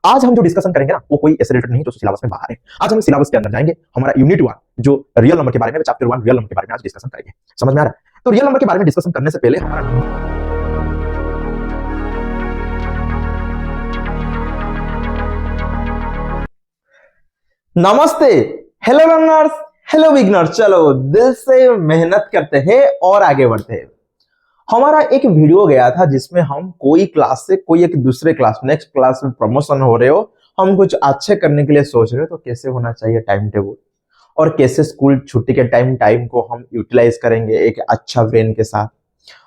आज हम जो डिस्कशन करेंगे ना वो कोई ऐसे रिलेटेड नहीं जो सिलेबस में बाहर है। आज हम सिलेबस के अंदर जाएंगे, हमारा यूनिट 1 जो रियल नंबर के बारे में, चैप्टर 1 रियल नंबर के बारे में आज डिस्कशन करेंगे। समझ में आ रहा है? तो रियल नंबर के बारे में डिस्कशन करने से पहले हमारा नमस्ते, हेलो लर्नर्स, हेलो बिगनर्स। चलो दिल से मेहनत करते हैं और आगे बढ़ते हैं। हमारा एक वीडियो गया था जिसमें हम कोई क्लास से कोई एक दूसरे क्लास, नेक्स्ट क्लास में प्रमोशन हो रहे हो, हम कुछ अच्छे करने के लिए सोच रहे हो, तो कैसे होना चाहिए टाइम टेबल, और कैसे स्कूल छुट्टी के टाइम को हम यूटिलाइज करेंगे एक अच्छा ब्रेन के साथ,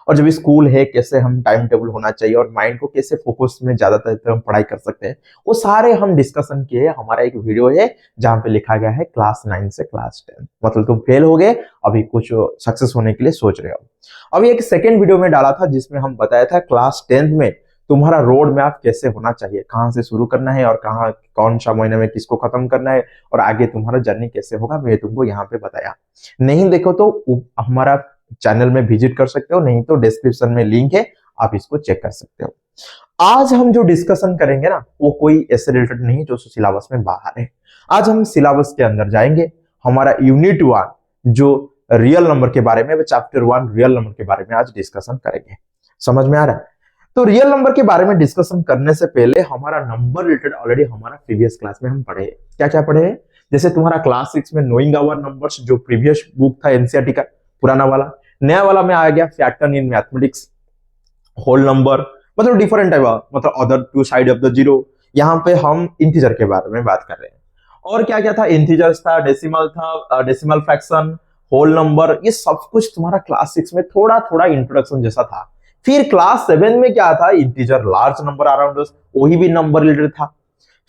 और जब स्कूल है कैसे हम टाइम टेबल होना चाहिए और माइंड को कैसे फोकस में ज्यादातर हम पढ़ाई कर सकते हैं, वो सारे हम डिस्कशन किए। हमारा एक वीडियो है जहां पे लिखा गया है क्लास 9 से क्लास 10, मतलब तुम फेल हो गए, अभी कुछ सक्सेस होने के लिए सोच रहे हो। अभी एक सेकेंड वीडियो में डाला था जिसमें हम बताया था क्लास 10 में तुम्हारा रोड मैप कैसे होना चाहिए, कहां से शुरू करना है और कहां कौन सा महीने में किसको खत्म करना है और आगे तुम्हारा जर्नी कैसे होगा, मैं तुमको यहाँ पे बताया। नहीं देखो तो हमारा चैनल में विजिट कर सकते हो, नहीं तो डिस्क्रिप्शन में लिंक है, आप इसको चेक कर सकते हो। आज हम जो डिस्कशन करेंगे ना वो कोई ऐसे रिलेटेड नहीं जो सिलेबस में बाहर है। आज हम सिलेबस के अंदर जाएंगे, हमारा यूनिट 1 जो रियल नंबर के बारे में, चैप्टर 1 रियल नंबर के बारे में आज डिस्कशन करेंगे। समझ में आ रहा है? तो रियल नंबर के बारे में डिस्कशन करने से पहले हमारा नंबर रिलेटेड ऑलरेडी हमारा प्रीवियस क्लास में हम पढ़े। क्या क्या पढ़े हैं? जैसे तुम्हारा क्लास 6 में नोइंग आवर नंबर्स, जो प्रीवियस बुक था एनसीईआरटी का पुराना वाला, नया वाला में आ गया pattern in mathematics, whole number, मतलब डिफरेंट टाइप, मतलब other two side of the zero. यहाँ पे हम इंटीजर के बारे में बात कर रहे हैं। और क्या क्या था? इंटीजर्स था, डेसिमल था, डेसिमल फ्रैक्शन, होल नंबर, ये सब कुछ तुम्हारा क्लास 6 में थोड़ा थोड़ा इंट्रोडक्शन जैसा था। फिर क्लास 7 में क्या था? इंटीजर, लार्ज नंबर अराउंड, वही भी नंबर रिलेटेड था।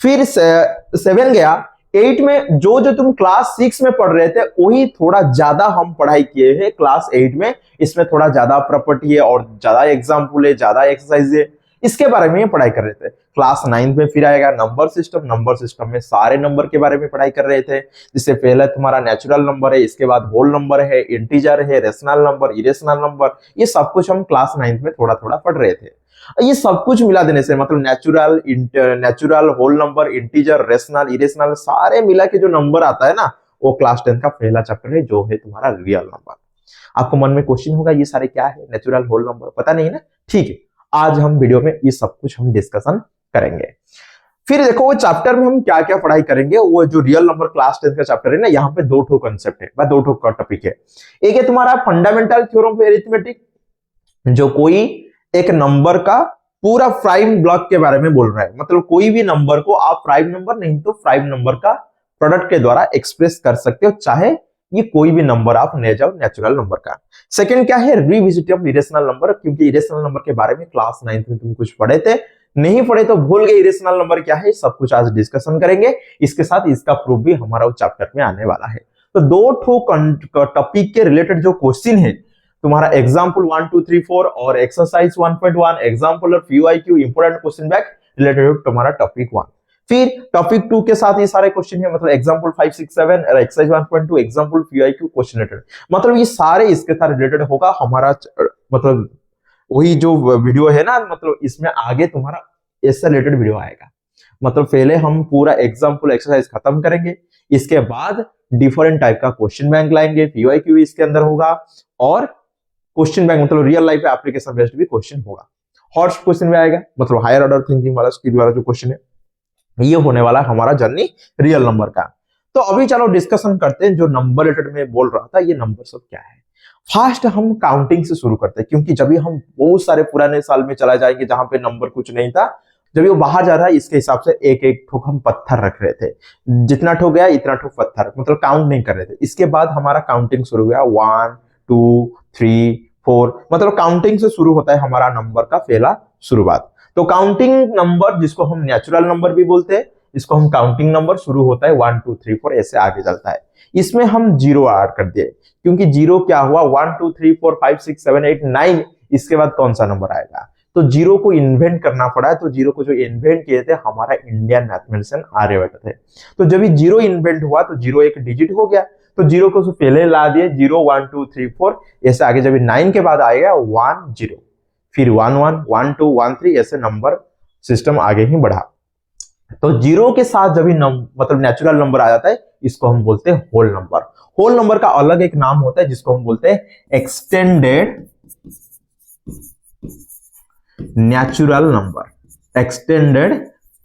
फिर 7 गया, 8 में जो जो तुम क्लास 6 में पढ़ रहे थे वही थोड़ा ज्यादा हम पढ़ाई किए हैं क्लास 8 में। इसमें थोड़ा ज्यादा प्रॉपर्टी है और ज्यादा एग्जाम्पल है, ज्यादा एक्सरसाइज है, इसके बारे में पढ़ाई कर रहे थे। क्लास 9 में फिर आएगा नंबर सिस्टम। नंबर सिस्टम में सारे नंबर के बारे में पढ़ाई कर रहे थे, जिससे पहले तुम्हारा नेचुरल नंबर है, इसके बाद होल नंबर है, इंटीजर है, रेशनल नंबर, इरेशनल नंबर, ये सब कुछ हम क्लास 9 में थोड़ा थोड़ा पढ़ रहे थे। ये सब कुछ मिला देने से, मतलब natural, whole number, integer, rational, irrational, सारे मिला के जो नंबर आता है ना, वो क्लास 10 का पहला चैप्टर है, जो है तुम्हारा रियल नंबर। आपको मन में क्वेश्चन होगा ये सारे क्या है, नेचुरल, होल नंबर, पता नहीं ना? ठीक है, आज हम वीडियो में ये सब कुछ हम डिस्कशन करेंगे। फिर देखो वो चैप्टर में हम क्या क्या पढ़ाई करेंगे। वो जो रियल नंबर क्लास 10 का चैप्टर है ना, यहाँ पे 2 ठो कंसेप्ट है, 2 ठो टॉपिक है। एक है तुम्हारा फंडामेंटल थ्योरम ऑफ अरिथमेटिक, जो कोई एक नंबर का पूरा प्राइम ब्लॉक के बारे में बोल रहा है, मतलब कोई भी नंबर को आप प्राइम नंबर नहीं तो प्राइम नंबर का प्रोडक्ट के द्वारा एक्सप्रेस कर सकते हो, चाहे ये कोई भी नंबर आप ले जाओ नेचुरल नंबर का। सेकंड क्या है? रिविजिट ऑफ इरेशनल नंबर, क्योंकि इरेशनल नंबर के बारे में क्लास 9 में तुम कुछ पढ़े थे, नहीं पढ़े तो भूल गए इरेशनल नंबर क्या है, सब कुछ आज डिस्कशन करेंगे। इसके साथ इसका प्रूफ भी हमारा चैप्टर में आने वाला है। तो 2 ठो टॉपिक के रिलेटेड जो क्वेश्चन है तुम्हारा एग्जाम्पल 1 2 3 4 और एक्सरसाइज 1.1 एग्जाम्पल और PYQ important question bank related तुम्हारा टॉपिक 1। फिर टॉपिक 2 के साथ ये सारे क्वेश्चन है, मतलब एग्जाम्पल 5 6 7 और exercise 1.2 example PYQ question related, मतलब ये सारे इसके साथ रिलेटेड होगा हमारा, मतलब वही जो वीडियो है ना, मतलब इसमें आगे तुम्हारा ऐसा रिलेटेड वीडियो आएगा। मतलब पहले हम पूरा एग्जाम्पल एक्सरसाइज खत्म करेंगे, इसके बाद डिफरेंट टाइप का क्वेश्चन बैंक लाएंगे, पीवाईक्यू इसके अंदर होगा, और क्वेश्चन बैंक मतलब रियल लाइफ एप्लीकेशन बेस्ड भी क्वेश्चन होगा। हॉर्स क्वेश्चन भी आएगा, मतलब हायर ऑर्डर थिंकिंग वाला स्किल वाला जो क्वेश्चन है, ये होने वाला हमारा जर्नी रियल नंबर का। तो अभी चलो डिस्कशन करते हैं जो नंबर रिलेटेड में बोल रहा था, ये नंबर सब क्या है। फर्स्ट हम काउंटिंग से शुरू करते हैं, क्योंकि जब भी हम बहुत सारे पुराने साल में चला जाएंगे जहां पे नंबर कुछ नहीं था, जब वो बाहर जा रहा है इसके हिसाब से एक एक ठोक हम पत्थर रख रहे थे, जितना ठोक गया इतना ठोक पत्थर, मतलब काउंट नहीं कर रहे थे। इसके बाद हमारा काउंटिंग शुरू हुआ 1 2 3 4, मतलब काउंटिंग से शुरू होता है हमारा नंबर का पहला शुरुआत। तो काउंटिंग नंबर जिसको हम नेचुरल नंबर भी बोलते हैं, इसको हम काउंटिंग नंबर शुरू होता है 1 2 3 4 ऐसे आगे चलता है। इसमें हम 0 ऐड कर दिए, क्योंकि 0 क्या हुआ, 1 2 3 4 5 6 7 8 9, इसके बाद कौन सा नंबर आएगा? तो 0 को इन्वेंट करना पड़ा है। तो 0 को जो इन्वेंट किए थे हमारा इंडियन मैथमेटिशियन आर्यभट्ट थे। तो जब ये 0 इन्वेंट हुआ तो 0 एक डिजिट हो गया, तो 0 को पहले ला दिए, 0 1 2 3 4 ऐसे आगे। जब 9 के बाद आएगा 1 0, फिर 1 1 1 2 1 3, ऐसे नंबर सिस्टम आगे ही बढ़ा। तो जीरो के साथ जब भी मतलब नेचुरल नंबर आ जाता है, इसको हम बोलते हैं होल नंबर। होल नंबर का अलग एक नाम होता है जिसको हम बोलते हैं extended natural number. Extended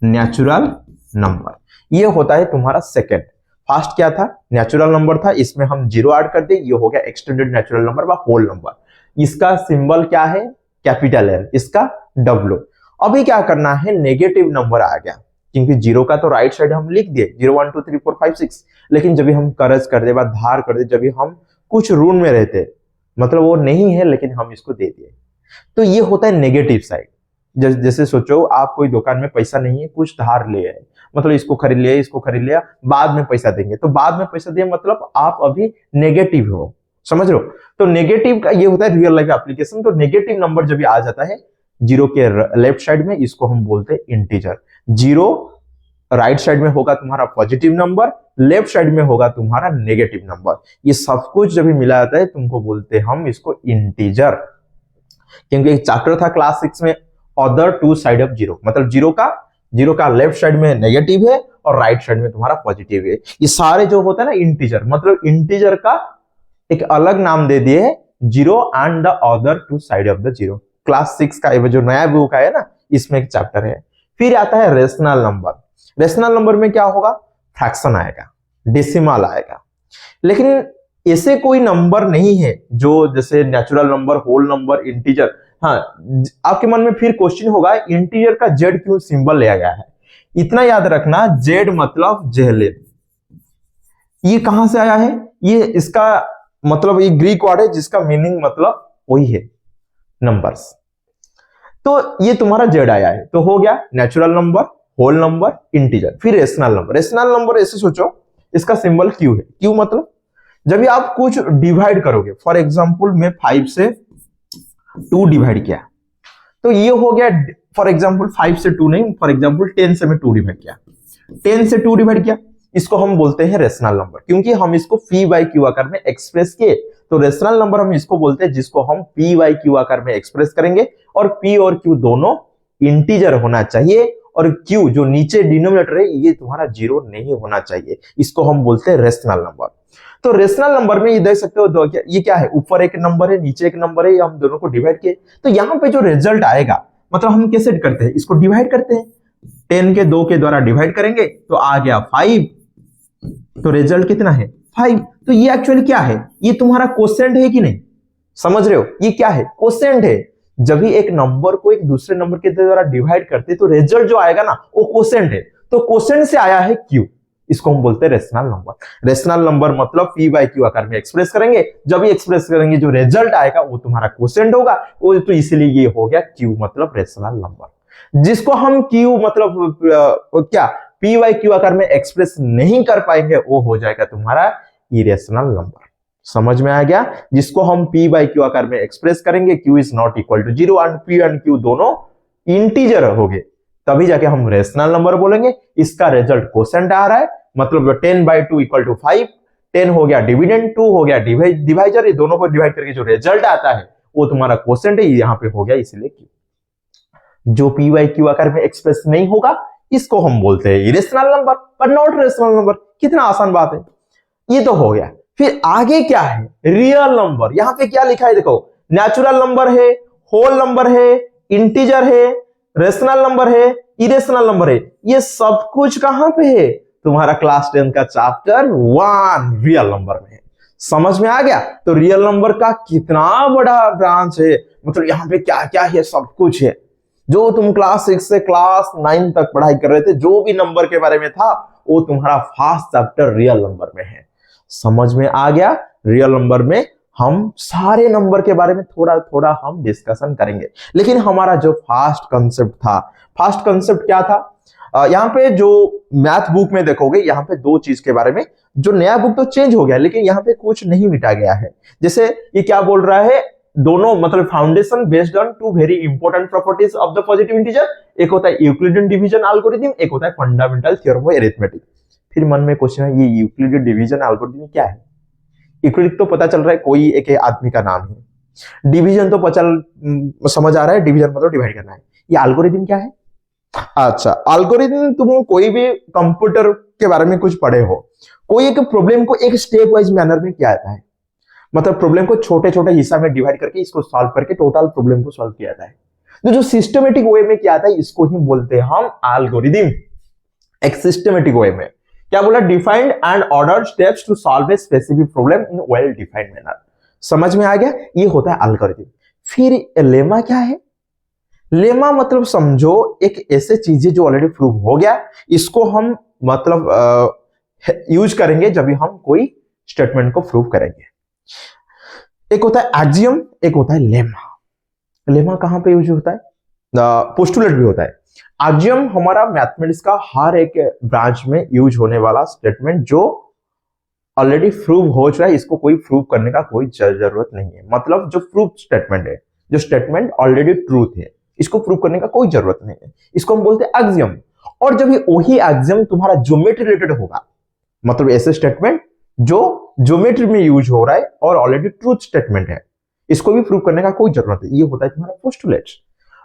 natural number, ये होता है तुम्हारा सेकेंड। फर्स्ट क्या था? नेचुरल नंबर था, इसमें हम जीरो ऐड कर दे, ये हो गया एक्सटेंडेड नेचुरल नंबर व होल नंबर। इसका सिंबल क्या है? कैपिटल एल, इसका डब्ल्यू। अभी क्या करना है? नेगेटिव नंबर आ गया, क्योंकि जीरो का तो राइट साइड हम लिख दिए 0 1 2 3 4 5 6, लेकिन जब भी हम करज कर दे, धार कर दे, जब भी हम कुछ ऋण में रहते, मतलब वो नहीं है लेकिन हम इसको दे दिए, तो ये होता है नेगेटिव साइड। जैसे सोचो आप कोई दुकान में पैसा नहीं है, कुछ धार ले आए, मतलब इसको खरीद लिया, इसको खरीद लिया, बाद में पैसा देंगे, तो बाद में पैसा दिया मतलब आप अभी नेगेटिव हो, समझ रहे हो? तो नेगेटिव का ये होता है रियल लाइफ एप्लीकेशन। तो नेगेटिव नंबर जब भी आ जाता है जीरो के लेफ्ट साइड में, इसको हम बोलते हैं इंटीजर। जीरो राइट साइड में होगा तुम्हारा पॉजिटिव नंबर, लेफ्ट साइड में होगा तुम्हारा नेगेटिव नंबर। ये सब कुछ जब भी मिला जाता है तुमको बोलते हैं हम इसको इंटीजर। क्योंकि एक चैप्टर था क्लास 6 में, other two side of zero, मतलब जीरो का लेफ्ट साइड में नेगेटिव है और राइट साइड में तुम्हारा पॉजिटिव है। ये सारे जो होता है ना इंटीजर, मतलब इंटीजर का एक अलग नाम दे दिए, zero and the other two side of the zero. Class 6 का जो नया बुक है ना, इसमें एक चैप्टर है। फिर आता है रेशनल नंबर। रेशनल नंबर में क्या होगा? फ्रैक्शन आएगा, डेसिमल आएगा। लेकिन ऐसे कोई नंबर नहीं है जो जैसे natural number, whole number, integer. हाँ, आपके मन में फिर क्वेश्चन होगा इंटीजर का जेड क्यों सिंबल लिया गया है? इतना याद रखना, जेड मतलब जेहलेन। ये कहां से आया है? ये इसका मतलब ये ग्रीक वर्ड है जिसका मीनिंग मतलब वही है नंबर्स। तो ये तुम्हारा जेड आया है, तो हो गया natural number, whole number, integer. फिर रेशनल नंबर। रेशनल नंबर ऐसे सोचो, इसका सिंबल क्यू है। क्यू मतलब जब भी आप कुछ डिवाइड करोगे, फॉर एग्जांपल मैं 5 से 2 डिवाइड किया, तो ये हो गया फॉर एग्जांपल 5 से 2 नहीं, फॉर एग्जांपल 10 से मैं 2 डिवाइड किया, 10 से 2 डिवाइड किया, इसको हम बोलते हैं रेशनल नंबर, क्योंकि हम इसको पी बाई क्यू आकार में एक्सप्रेस किए। तो रेशनल नंबर हम इसको बोलते हैं जिसको हम पी बाई क्यू आकार में एक्सप्रेस करेंगे, और पी और क्यू दोनों इंटीजर होना चाहिए, और क्यू जो नीचे डिनोमिनेटर है ये तुम्हारा जीरो नहीं होना चाहिए। इसको हम बोलते हैं रेशनल नंबर। तो रेशनल नंबर में ये देख सकते हो ये क्या है? ऊपर एक नंबर है, नीचे एक नंबर है, हम दोनों को डिवाइड किए, तो यहाँ पे जो रिजल्ट आएगा, मतलब हम कैसे करते हैं? इसको डिवाइड करते हैं, 10 के 2 के द्वारा डिवाइड करेंगे तो आ गया 5, तो रिजल्ट कितना है? 5। तो ये एक्चुअली क्या है? ये तुम्हारा कोसेंट है कि नहीं? समझ रहे हो? ये क्या है? कोसेंट है। जब भी एक नंबर को एक दूसरे नंबर के द्वारा डिवाइड करते तो रिजल्ट जो आएगा ना वो कोसेंट है, तो कोसेंट से आया है क्यू, इसको हम बोलते हैं रेशनल नंबर। रेशनल नंबर मतलब पी बाई क्यू आकार में एक्सप्रेस करेंगे, जब भी एक्सप्रेस करेंगे जो रिजल्ट आएगा वो तुम्हारा कोसेंट होगा, वो तो इसीलिए ये हो गया क्यू मतलब रेशनल नंबर। जिसको हम क्यू मतलब क्या पी बाई क्यू आकार में एक्सप्रेस नहीं कर पाएंगे वो हो जाएगा तुम्हारा इरेशनल नंबर। समझ में आ गया? जिसको हम पी बाई क्यू आकार में एक्सप्रेस करेंगे, Q is not equal to zero, and P and Q दोनों इंटीजर हो गए, तभी जाके हम रेशनल नंबर बोलेंगे। इसका रिजल्ट कोसेंट आ रहा है, मतलब 10 बाई 2 इक्वल टू 5, 10 हो गया डिविडेंड, 2 हो गया डिवाइजर, ये दोनों को डिवाइड करके जो रिजल्ट आता है वो तुम्हारा कोसेंट है, यहाँ पे हो गया इसलिए क्यू। जो पी बाई क्यू आकार में एक्सप्रेस नहीं होगा इसको हम बोलते हैं इरेशनल नंबर, पर नॉट रेशनल नंबर। कितना आसान बात है, ये तो हो गया। फिर आगे क्या है? Real number. यहां पे क्या लिखा है देखो, नेचुरल नंबर है, होल नंबर है, इंटीजर है, रेशनल नंबर है, इरेशनल नंबर है। ये सब कुछ कहां पे है? तुम्हारा क्लास 10 का चैप्टर 1 रियल नंबर में है। समझ में आ गया? तो रियल नंबर का कितना बड़ा ब्रांच है, मतलब यहां पे क्या क्या है, सब कुछ है। जो तुम क्लास 6 से क्लास 9 तक पढ़ाई कर रहे थे, जो भी नंबर के बारे में था वो तुम्हारा फर्स्ट चैप्टर रियल नंबर में है। समझ में आ गया? रियल नंबर में हम सारे नंबर के बारे में थोड़ा थोड़ा हम डिस्कशन करेंगे, लेकिन हमारा जो फर्स्ट कंसेप्ट था, फर्स्ट कंसेप्ट क्या था? यहाँ पे जो मैथ बुक में देखोगे, यहाँ पे 2 चीज के बारे में, जो नया बुक तो चेंज हो गया लेकिन यहाँ पे कुछ नहीं मिटा गया है। जैसे ये क्या बोल रहा है, दोनों मतलब foundation based on 2 very important properties of the positive integer. एक होता है यूक्लिडियन डिवीजन एल्गोरिथम, एक होता है फंडामेंटल थ्योरम ऑफ अरिथमेटिक। फिर मन में क्वेश्चन है, ये यूक्लिडियन डिवीजन एल्गोरिथम क्या है? यूक्लिड तो पता चल रहा है कोई एक आदमी का नाम है, डिवीजन तो समझ आ रहा है, डिवीजन मतलब डिवाइड करना है। ये एल्गोरिथम क्या है? अच्छा, एल्गोरिथम, तुम कोई भी कंप्यूटर के बारे में कुछ पढ़े हो, कोई एक प्रॉब्लम को एक स्टेप वाइज मैनर में किया जाता है, मतलब प्रॉब्लम को छोटे छोटे हिस्सा में डिवाइड करके इसको सॉल्व करके टोटल प्रॉब्लम को सॉल्व किया जाता है। तो जो सिस्टमेटिक वे में किया जाता है इसको ही बोलते हैं हम एल्गोरिथम। एक सिस्टमेटिक वे में क्या बोला, defined and order steps to solve a specific problem in well defined manner. समझ में आ गया, ये होता है एल्गोरिथम। फिर लेमा क्या है? लेमा मतलब समझो एक ऐसे चीजें जो ऑलरेडी प्रूव हो गया, इसको हम मतलब यूज करेंगे जब भी हम कोई स्टेटमेंट को प्रूव करेंगे। एक होता है एक्सियम, एक होता है लेमा। लेमा कहां पे यूज होता है? पोस्टुलेट भी होता है। एक्सियम हमारा मैथमेटिक्स का हर एक ब्रांच में यूज होने वाला स्टेटमेंट जो ऑलरेडी प्रूव हो चुका है, इसको कोई प्रूव करने का कोई जरूरत नहीं है। मतलब जो प्रूफ स्टेटमेंट है, जो स्टेटमेंट ऑलरेडी ट्रूथ है, इसको प्रूव करने का कोई जरूरत नहीं है, इसको हम बोलते हैं एक्सियम। और जब वही एक्सियम तुम्हारा ज्योमेट्री रिलेटेड होगा, मतलब ऐसे स्टेटमेंट जो ज्योमेट्री में यूज हो रहा है और ऑलरेडी ट्रूथ स्टेटमेंट है, इसको भी प्रूव करने का कोई जरूरत है, ये होता है तुम्हारा पोस्टुलेट।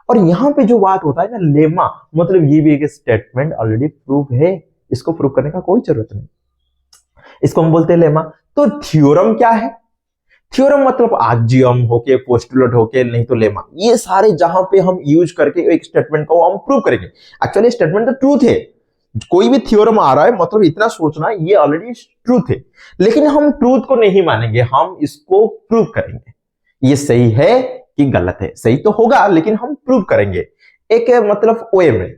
और यहां पे जो बात होता है ना लेमा, मतलब ये भी एक स्टेटमेंट ऑलरेडी प्रूव है, इसको प्रूव करने का कोई जरूरत नहीं, इसको हम बोलते हैं लेमा। तो थ्योरम क्या है? थ्योरम मतलब एक्सियम होके, पोस्टुलेट होके, नहीं तो लेमा, ये सारे जहां पे हम यूज करके एक स्टेटमेंट को हम प्रूव करेंगे। एक्चुअली स्टेटमेंट तो ट्रूथ है, कोई भी थ्योरम आ रहा है मतलब इतना सोचना ये ऑलरेडी ट्रूथ है, लेकिन हम ट्रूथ को नहीं मानेंगे, हम इसको प्रूव करेंगे ये सही है कि गलत है। सही तो होगा लेकिन हम प्रूव करेंगे एक मतलब वे में।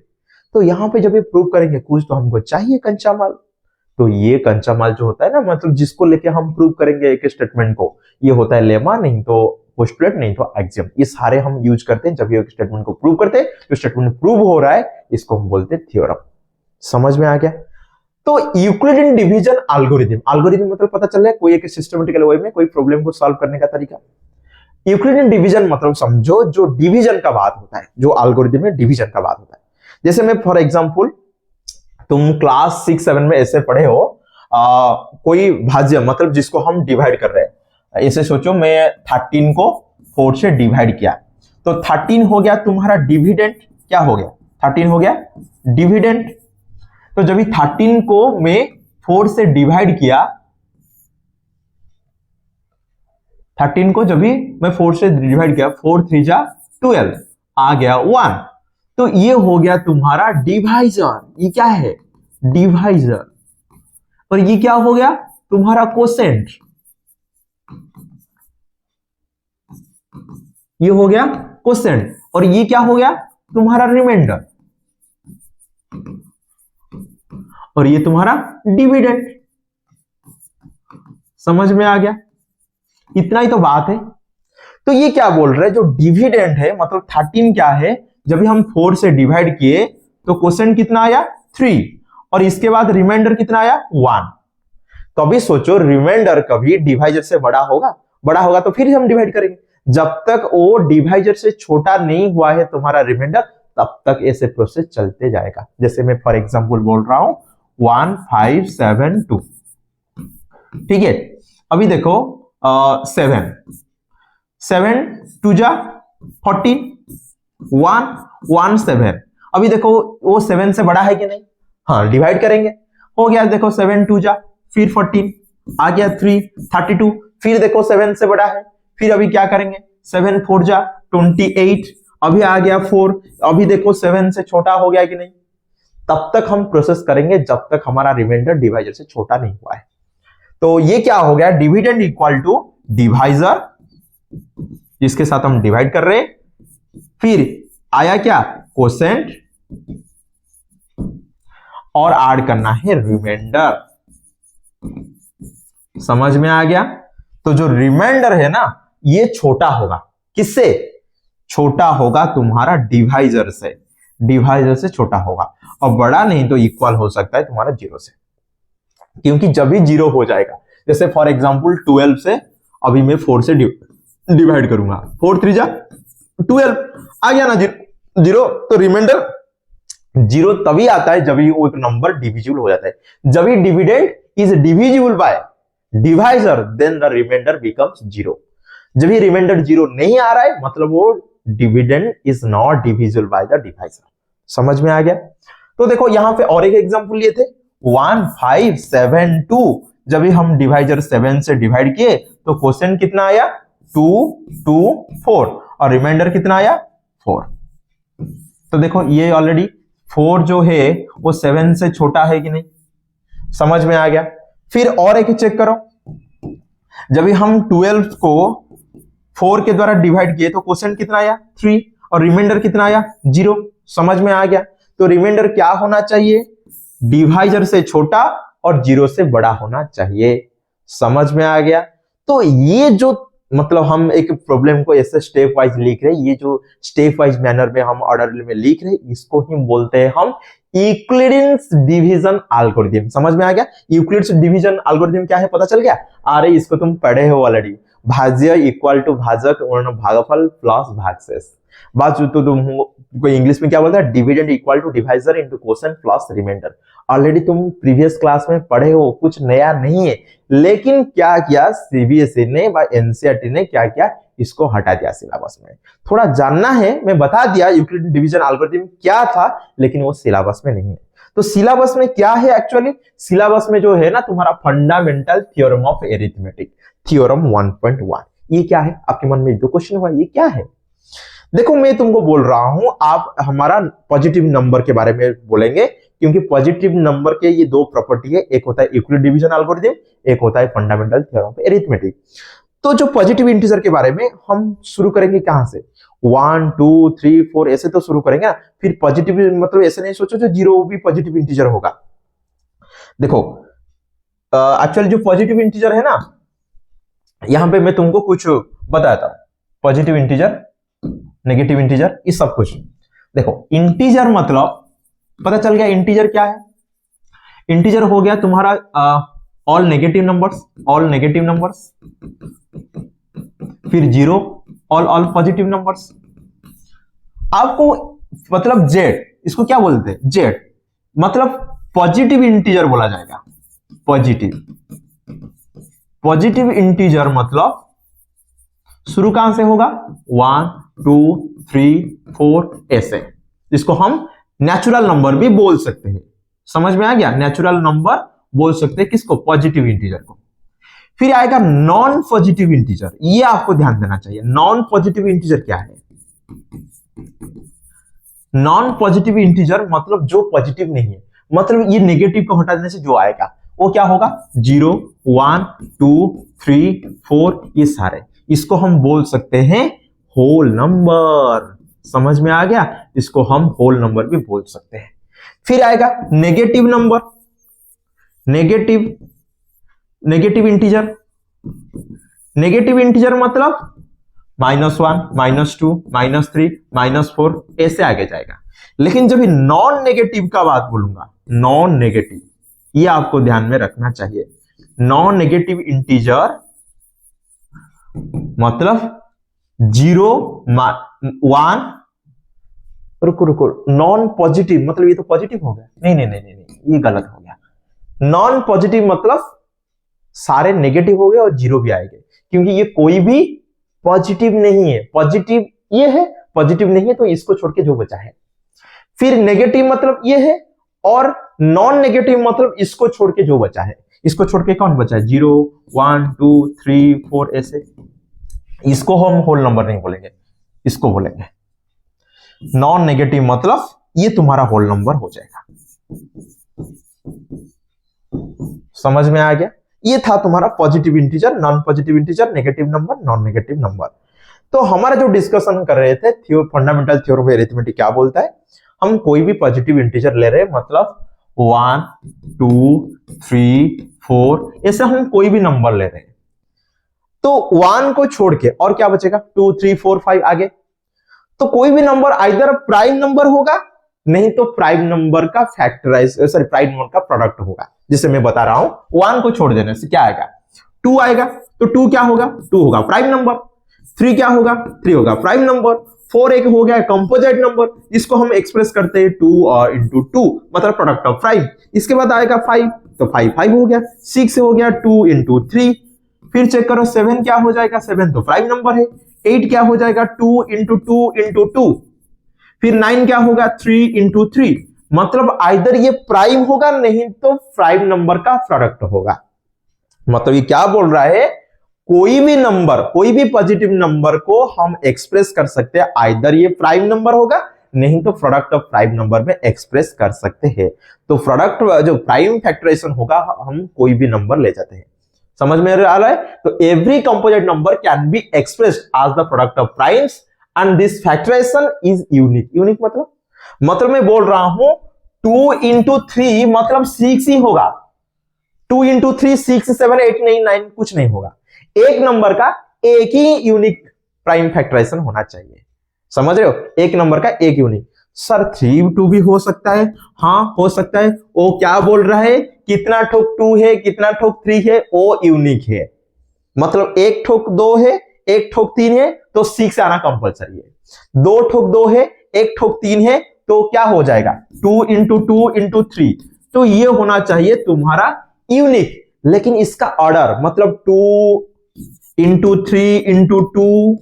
तो यहां पे जब ये प्रूव करेंगे कुछ तो हमको चाहिए कच्चा माल, तो ये कच्चा माल जो होता है ना, मतलब जिसको लेके हम प्रूव करेंगे एक स्टेटमेंट को, ये होता है लेमा, नहीं तो पोस्टुलेट, नहीं तो एक्सियम। ये सारे हम यूज करते हैं जब ये एक स्टेटमेंट को प्रूव करते हैं। जो स्टेटमेंट प्रूव हो रहा है इसको हम बोलते हैं थ्योरम। समझ में आ गया? तो यूक्लिडियन डिवीजन एल्गोरिथम, एल्गोरिथम मतलब पता चल रहा है कोई एक सिस्टमेटिकल वे में कोई प्रॉब्लम को सॉल्व करने का तरीका। यूक्लिडियन डिवीजन मतलब समझो जो डिवीजन का बात होता है, जो एल्गोरिथम में डिवीजन का बात होता है। जैसे मैं फॉर एग्जांपल, तुम क्लास 6-7 में ऐसे पढ़े हो, कोई भाज्य मतलब जिसको हम डिवाइड कर रहे हैं, ऐसे सोचो मैं 13 को 4 से डिवाइड किया, तो 13 हो गया तुम्हारा डिविडेंड। क्या हो गया? 13 हो गया डिविडेंड। तो जब 13 को मैं 4 से डिवाइड किया, 13 को जब भी मैं 4 से डिवाइड किया, 4 3 जा 12, आ गया 1, तो ये हो गया तुम्हारा डिवाइजर। ये क्या है? डिवाइजर। और ये क्या हो गया? तुम्हारा कोसेंट। ये हो गया कोसेंट। और ये क्या हो गया? तुम्हारा रिमाइंडर। और ये तुम्हारा डिविडेंड। समझ में आ गया? इतना ही तो बात है। तो ये क्या बोल रहे हैं, जो डिविडेंड है मतलब 13 क्या है, जब हम 4 से डिवाइड किए तो क्वोशेंट कितना आया? 3, और इसके बाद रिमाइंडर कितना आया? 1। तो अभी सोचो रिमाइंडर कभी डिवाइजर से बड़ा होगा? बड़ा होगा तो फिर हम डिवाइड करेंगे। जब तक वो डिवाइजर से छोटा नहीं हुआ है तुम्हारा रिमाइंडर, तब तक ऐसे प्रोसेस चलते जाएगा। जैसे मैं फॉर एग्जांपल बोल रहा हूं 1572, ठीक है। अभी देखो 7 2 जा 14, 1 1 7। अभी देखो वो 7 से बड़ा है कि नहीं? हाँ, डिवाइड करेंगे, हो गया। देखो 7 2 जा, फिर 14, आ गया 3 32, फिर देखो 7 से बड़ा है, फिर अभी क्या करेंगे? 7 4 जा 28, अभी आ गया 4, अभी देखो 7 से छोटा हो गया कि नहीं? तब तक हम प्रोसेस करेंगे जब तक हमारा रिमाइंडर डिवाइजर से छोटा नहीं हुआ है। तो ये क्या हो गया? डिविडेंड इक्वल टू डिवाइजर, जिसके साथ हम डिवाइड कर रहे हैं। फिर आया क्या? कोसेंट, और ऐड करना है रिमाइंडर। समझ में आ गया? तो जो रिमाइंडर है ना, ये छोटा होगा। किससे छोटा होगा? तुम्हारा डिवाइजर से। डिवाइजर से छोटा होगा, और बड़ा नहीं तो इक्वल हो सकता है तुम्हारा 0 से, क्योंकि जब भी 0 हो जाएगा, जैसे फॉर एग्जांपल 12 से अभी मैं 4 से डिवाइड करूंगा, 4 3 जा 12, आ गया ना 0, तो रिमाइंडर 0 तभी आता है जब वो एक नंबर डिविजिबल हो जाता है। जब ही dividend is divisible by divisor, then the remainder becomes 0। जब ही रिमाइंडर 0 नहीं आ रहा है, मतलब वो dividend is not divisible by the divisor. समझ में आ गया। तो देखो यहां पे और एक एग्जांपल लिए थे 1572, जब भी हम डिवाइजर 7 से डिवाइड किए तो क्वेश्चन कितना आया 2 2 4 और रिमाइंडर कितना आया 4। तो देखो ये ऑलरेडी 4 जो है वो 7 से छोटा है कि नहीं, समझ में आ गया। फिर और एक चेक करो, जब भी हम 12 को 4 के द्वारा डिवाइड किए तो क्वेश्चन कितना आया 3 और रिमाइंडर कितना आया 0, समझ में आ गया। तो रिमाइंडर क्या होना चाहिए, डिवाइजर से छोटा और 0 से बड़ा होना चाहिए, समझ में आ गया। तो ये जो मतलब हम एक प्रॉब्लम को ऐसे स्टेप वाइज लिख रहे हैं, ये जो स्टेप वाइज मैनर में हम ऑर्डर में लिख रहे हैं, इसको ही बोलते हैं हम यूक्लिड्स डिवीजन एल्गोरिथम, समझ में आ गया। यूक्लिड्स डिवीजन एल्गोरिथम क्या है पता चल गया। अरे इसको तुम पढ़े हो ऑलरेडी, भाज्य इक्वल टू भाजक भागफल प्लस भागशेष। बात तो तुम कोई इंग्लिश में क्या बोलता है, dividend equal to divisor into quotient plus remainder. Already तुम प्रीवियस क्लास में पढ़े हो, कुछ नया नहीं है। लेकिन क्या किया सीबीएसई ने व एनसीईआरटी ने क्या किया, इसको हटा दिया सिलेबस में। थोड़ा जानना है, मैं बता दिया यूक्लिड डिवीजन एल्गोरिथम क्या था, लेकिन वो सिलेबस में नहीं है। तो सिलेबस में क्या है एक्चुअली, सिलेबस में जो है ना तुम्हारा fundamental theorem of arithmetic, theorem 1.1। ये क्या है, आपके मन में जो क्वेश्चन हुआ ये क्या है। देखो मैं तुमको बोल रहा हूं, आप हमारा पॉजिटिव नंबर के बारे में बोलेंगे, क्योंकि पॉजिटिव नंबर के ये दो प्रॉपर्टी है, एक होता है यूक्लिड डिवीजन एल्गोरिथम, एक होता है फंडामेंटल थ्योरम ऑफ अरिथमेटिक। तो जो पॉजिटिव इंटीजर के बारे में हम शुरू करेंगे कहां से, 1 2 3 4 ऐसे तो शुरू करेंगे ना। फिर पॉजिटिव मतलब ऐसे नहीं सोचो जो 0 भी पॉजिटिव इंटीजर होगा। देखो एक्चुअली जो पॉजिटिव इंटीजर है ना, यहां पे मैं तुमको कुछ बताता हूं, पॉजिटिव इंटीजर नेगेटिव इंटीजर ये सब कुछ। देखो इंटीजर मतलब पता चल गया, इंटीजर क्या है, इंटीजर हो गया तुम्हारा all negative numbers, all negative numbers, फिर 0 ऑल पॉजिटिव नंबर्स। आपको मतलब जेड, इसको क्या बोलते हैं जेड, मतलब पॉजिटिव इंटीजर बोला जाएगा। पॉजिटिव इंटीजर मतलब शुरू कहां से होगा 1 2 3 4 ऐसे। इसको हम नेचुरल नंबर भी बोल सकते हैं, समझ में आ गया। नेचुरल नंबर बोल सकते हैं किसको, पॉजिटिव इंटीजर को। फिर आएगा नॉन पॉजिटिव इंटीजर, ये आपको ध्यान देना चाहिए। नॉन पॉजिटिव इंटीजर क्या है, नॉन पॉजिटिव इंटीजर मतलब जो पॉजिटिव नहीं है, मतलब ये नेगेटिव को हटा देने से जो आएगा वो क्या होगा 0 1 2 3 4 ये सारे, इसको हम बोल सकते हैं होल नंबर, समझ में आ गया। इसको हम होल नंबर भी बोल सकते हैं। फिर आएगा negative number, negative integer. Negative integer मतलब -1 -2 -3 -4 ऐसे आगे जाएगा। लेकिन जब नॉन नेगेटिव का बात बोलूंगा, नॉन नेगेटिव, ये आपको ध्यान में रखना चाहिए। नॉन नेगेटिव इंटीजर मतलब 0 1, रुको नॉन पॉजिटिव मतलब ये तो पॉजिटिव हो गया, नहीं ये गलत हो गया। नॉन पॉजिटिव मतलब सारे नेगेटिव हो गए और 0 भी आएंगे, क्योंकि ये कोई भी पॉजिटिव नहीं है। पॉजिटिव ये है, पॉजिटिव नहीं है, तो इसको छोड़ के जो बचा है। फिर नेगेटिव मतलब ये है, और नॉन नेगेटिव मतलब इसको छोड़ के जो बचा है। इसको छोड़ के कौन बचा है 0 1 2 3 4 ऐसे। इसको हम होल नंबर नहीं बोलेंगे, इसको बोलेंगे नॉन नेगेटिव, मतलब ये तुम्हारा होल नंबर हो जाएगा। समझ में आ गया। ये था तुम्हारा positive integer, non positive integer, negative number, non negative number. तो हमारा जो डिस्कशन कर रहे थे फंडामेंटल थ्योरम ऑफ अरिथमेटिक क्या बोलता है, हम कोई भी पॉजिटिव इंटीजर ले रहे हैं, मतलब 1 2 3 4 ऐसे हम कोई भी नंबर ले रहे हैं, तो 1 को छोड़ के और क्या बचेगा 2 3 4 5 आगे। तो कोई भी नंबर आइदर प्राइम नंबर होगा, नहीं तो प्राइम नंबर का फैक्टराइज प्राइम नंबर का प्रोडक्ट होगा। जिसे मैं बता रहा हूं 1 को छोड़ देने से क्या आएगा 2 आएगा, तो 2 क्या होगा 2 होगा प्राइम नंबर। 3 क्या होगा 3 होगा प्राइम नंबर। 4 एक हो गया कंपोजिट नंबर, इसको हम एक्सप्रेस करते हैं 2 और इंटू 2 मतलब प्रोडक्ट ऑफ प्राइम। इसके बाद आएगा 5, तो 5 हो गया। 6 हो गया 2 इंटू 3। फिर चेक करो 7 क्या हो जाएगा, 7 तो प्राइम नंबर है। 8 क्या हो जाएगा 2 इंटू 2 इंटू 2। फिर 9 क्या होगा 3 इंटू 3, मतलब आइदर ये प्राइम होगा नहीं तो प्राइम नंबर का प्रोडक्ट होगा। मतलब ये क्या बोल रहा है, कोई भी नंबर, कोई भी पॉजिटिव नंबर को हम एक्सप्रेस कर सकते हैं, आइदर ये प्राइम नंबर होगा नहीं तो प्रोडक्ट ऑफ प्राइम नंबर में एक्सप्रेस कर सकते हैं। तो प्रोडक्ट जो प्राइम फैक्टराइजेशन होगा हम कोई भी नंबर ले जाते हैं। समझ में आ रहा है? तो every composite number can be expressed as the product of primes and this factorization is unique. Unique मतलब मैं बोल रहा हूं 2 इंटू 3 मतलब 6 ही होगा। 2 इंटू 3 6 7 8 नहीं 9 कुछ नहीं होगा। एक नंबर का एक ही यूनिक प्राइम फैक्टराइजेशन होना चाहिए। समझ रहे हो? एक नंबर का एक यूनिक। सर 3 2 भी हो सकता है, हाँ हो सकता है। वो क्या बोल रहा है, कितना ठोक 2 है कितना ठोक 3 है वो यूनिक है। मतलब एक ठोक 2 है एक ठोक 3 है तो 6 आना कंपलसरी है। 2 ठोक 2 है एक ठोक 3 है तो क्या हो जाएगा 2 इंटू 2 इंटू 3, तो ये होना चाहिए तुम्हारा यूनिक। लेकिन इसका ऑर्डर मतलब 2 इंटू 3 इंटू 2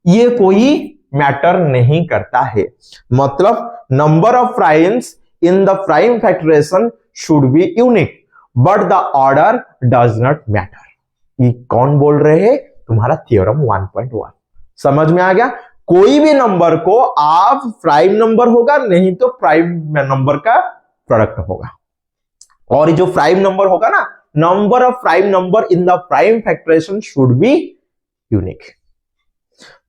ये कोई मैटर नहीं करता है। मतलब number of primes in the prime factorization should be unique but the order does not matter. ये कौन बोल रहे हैं, तुम्हारा थ्योरम 1.1। समझ में आ गया? कोई भी नंबर को आप प्राइम नंबर होगा नहीं तो प्राइम नंबर का प्रोडक्ट होगा। और जो प्राइम नंबर होगा ना, number of prime number in the prime factorization should be unique.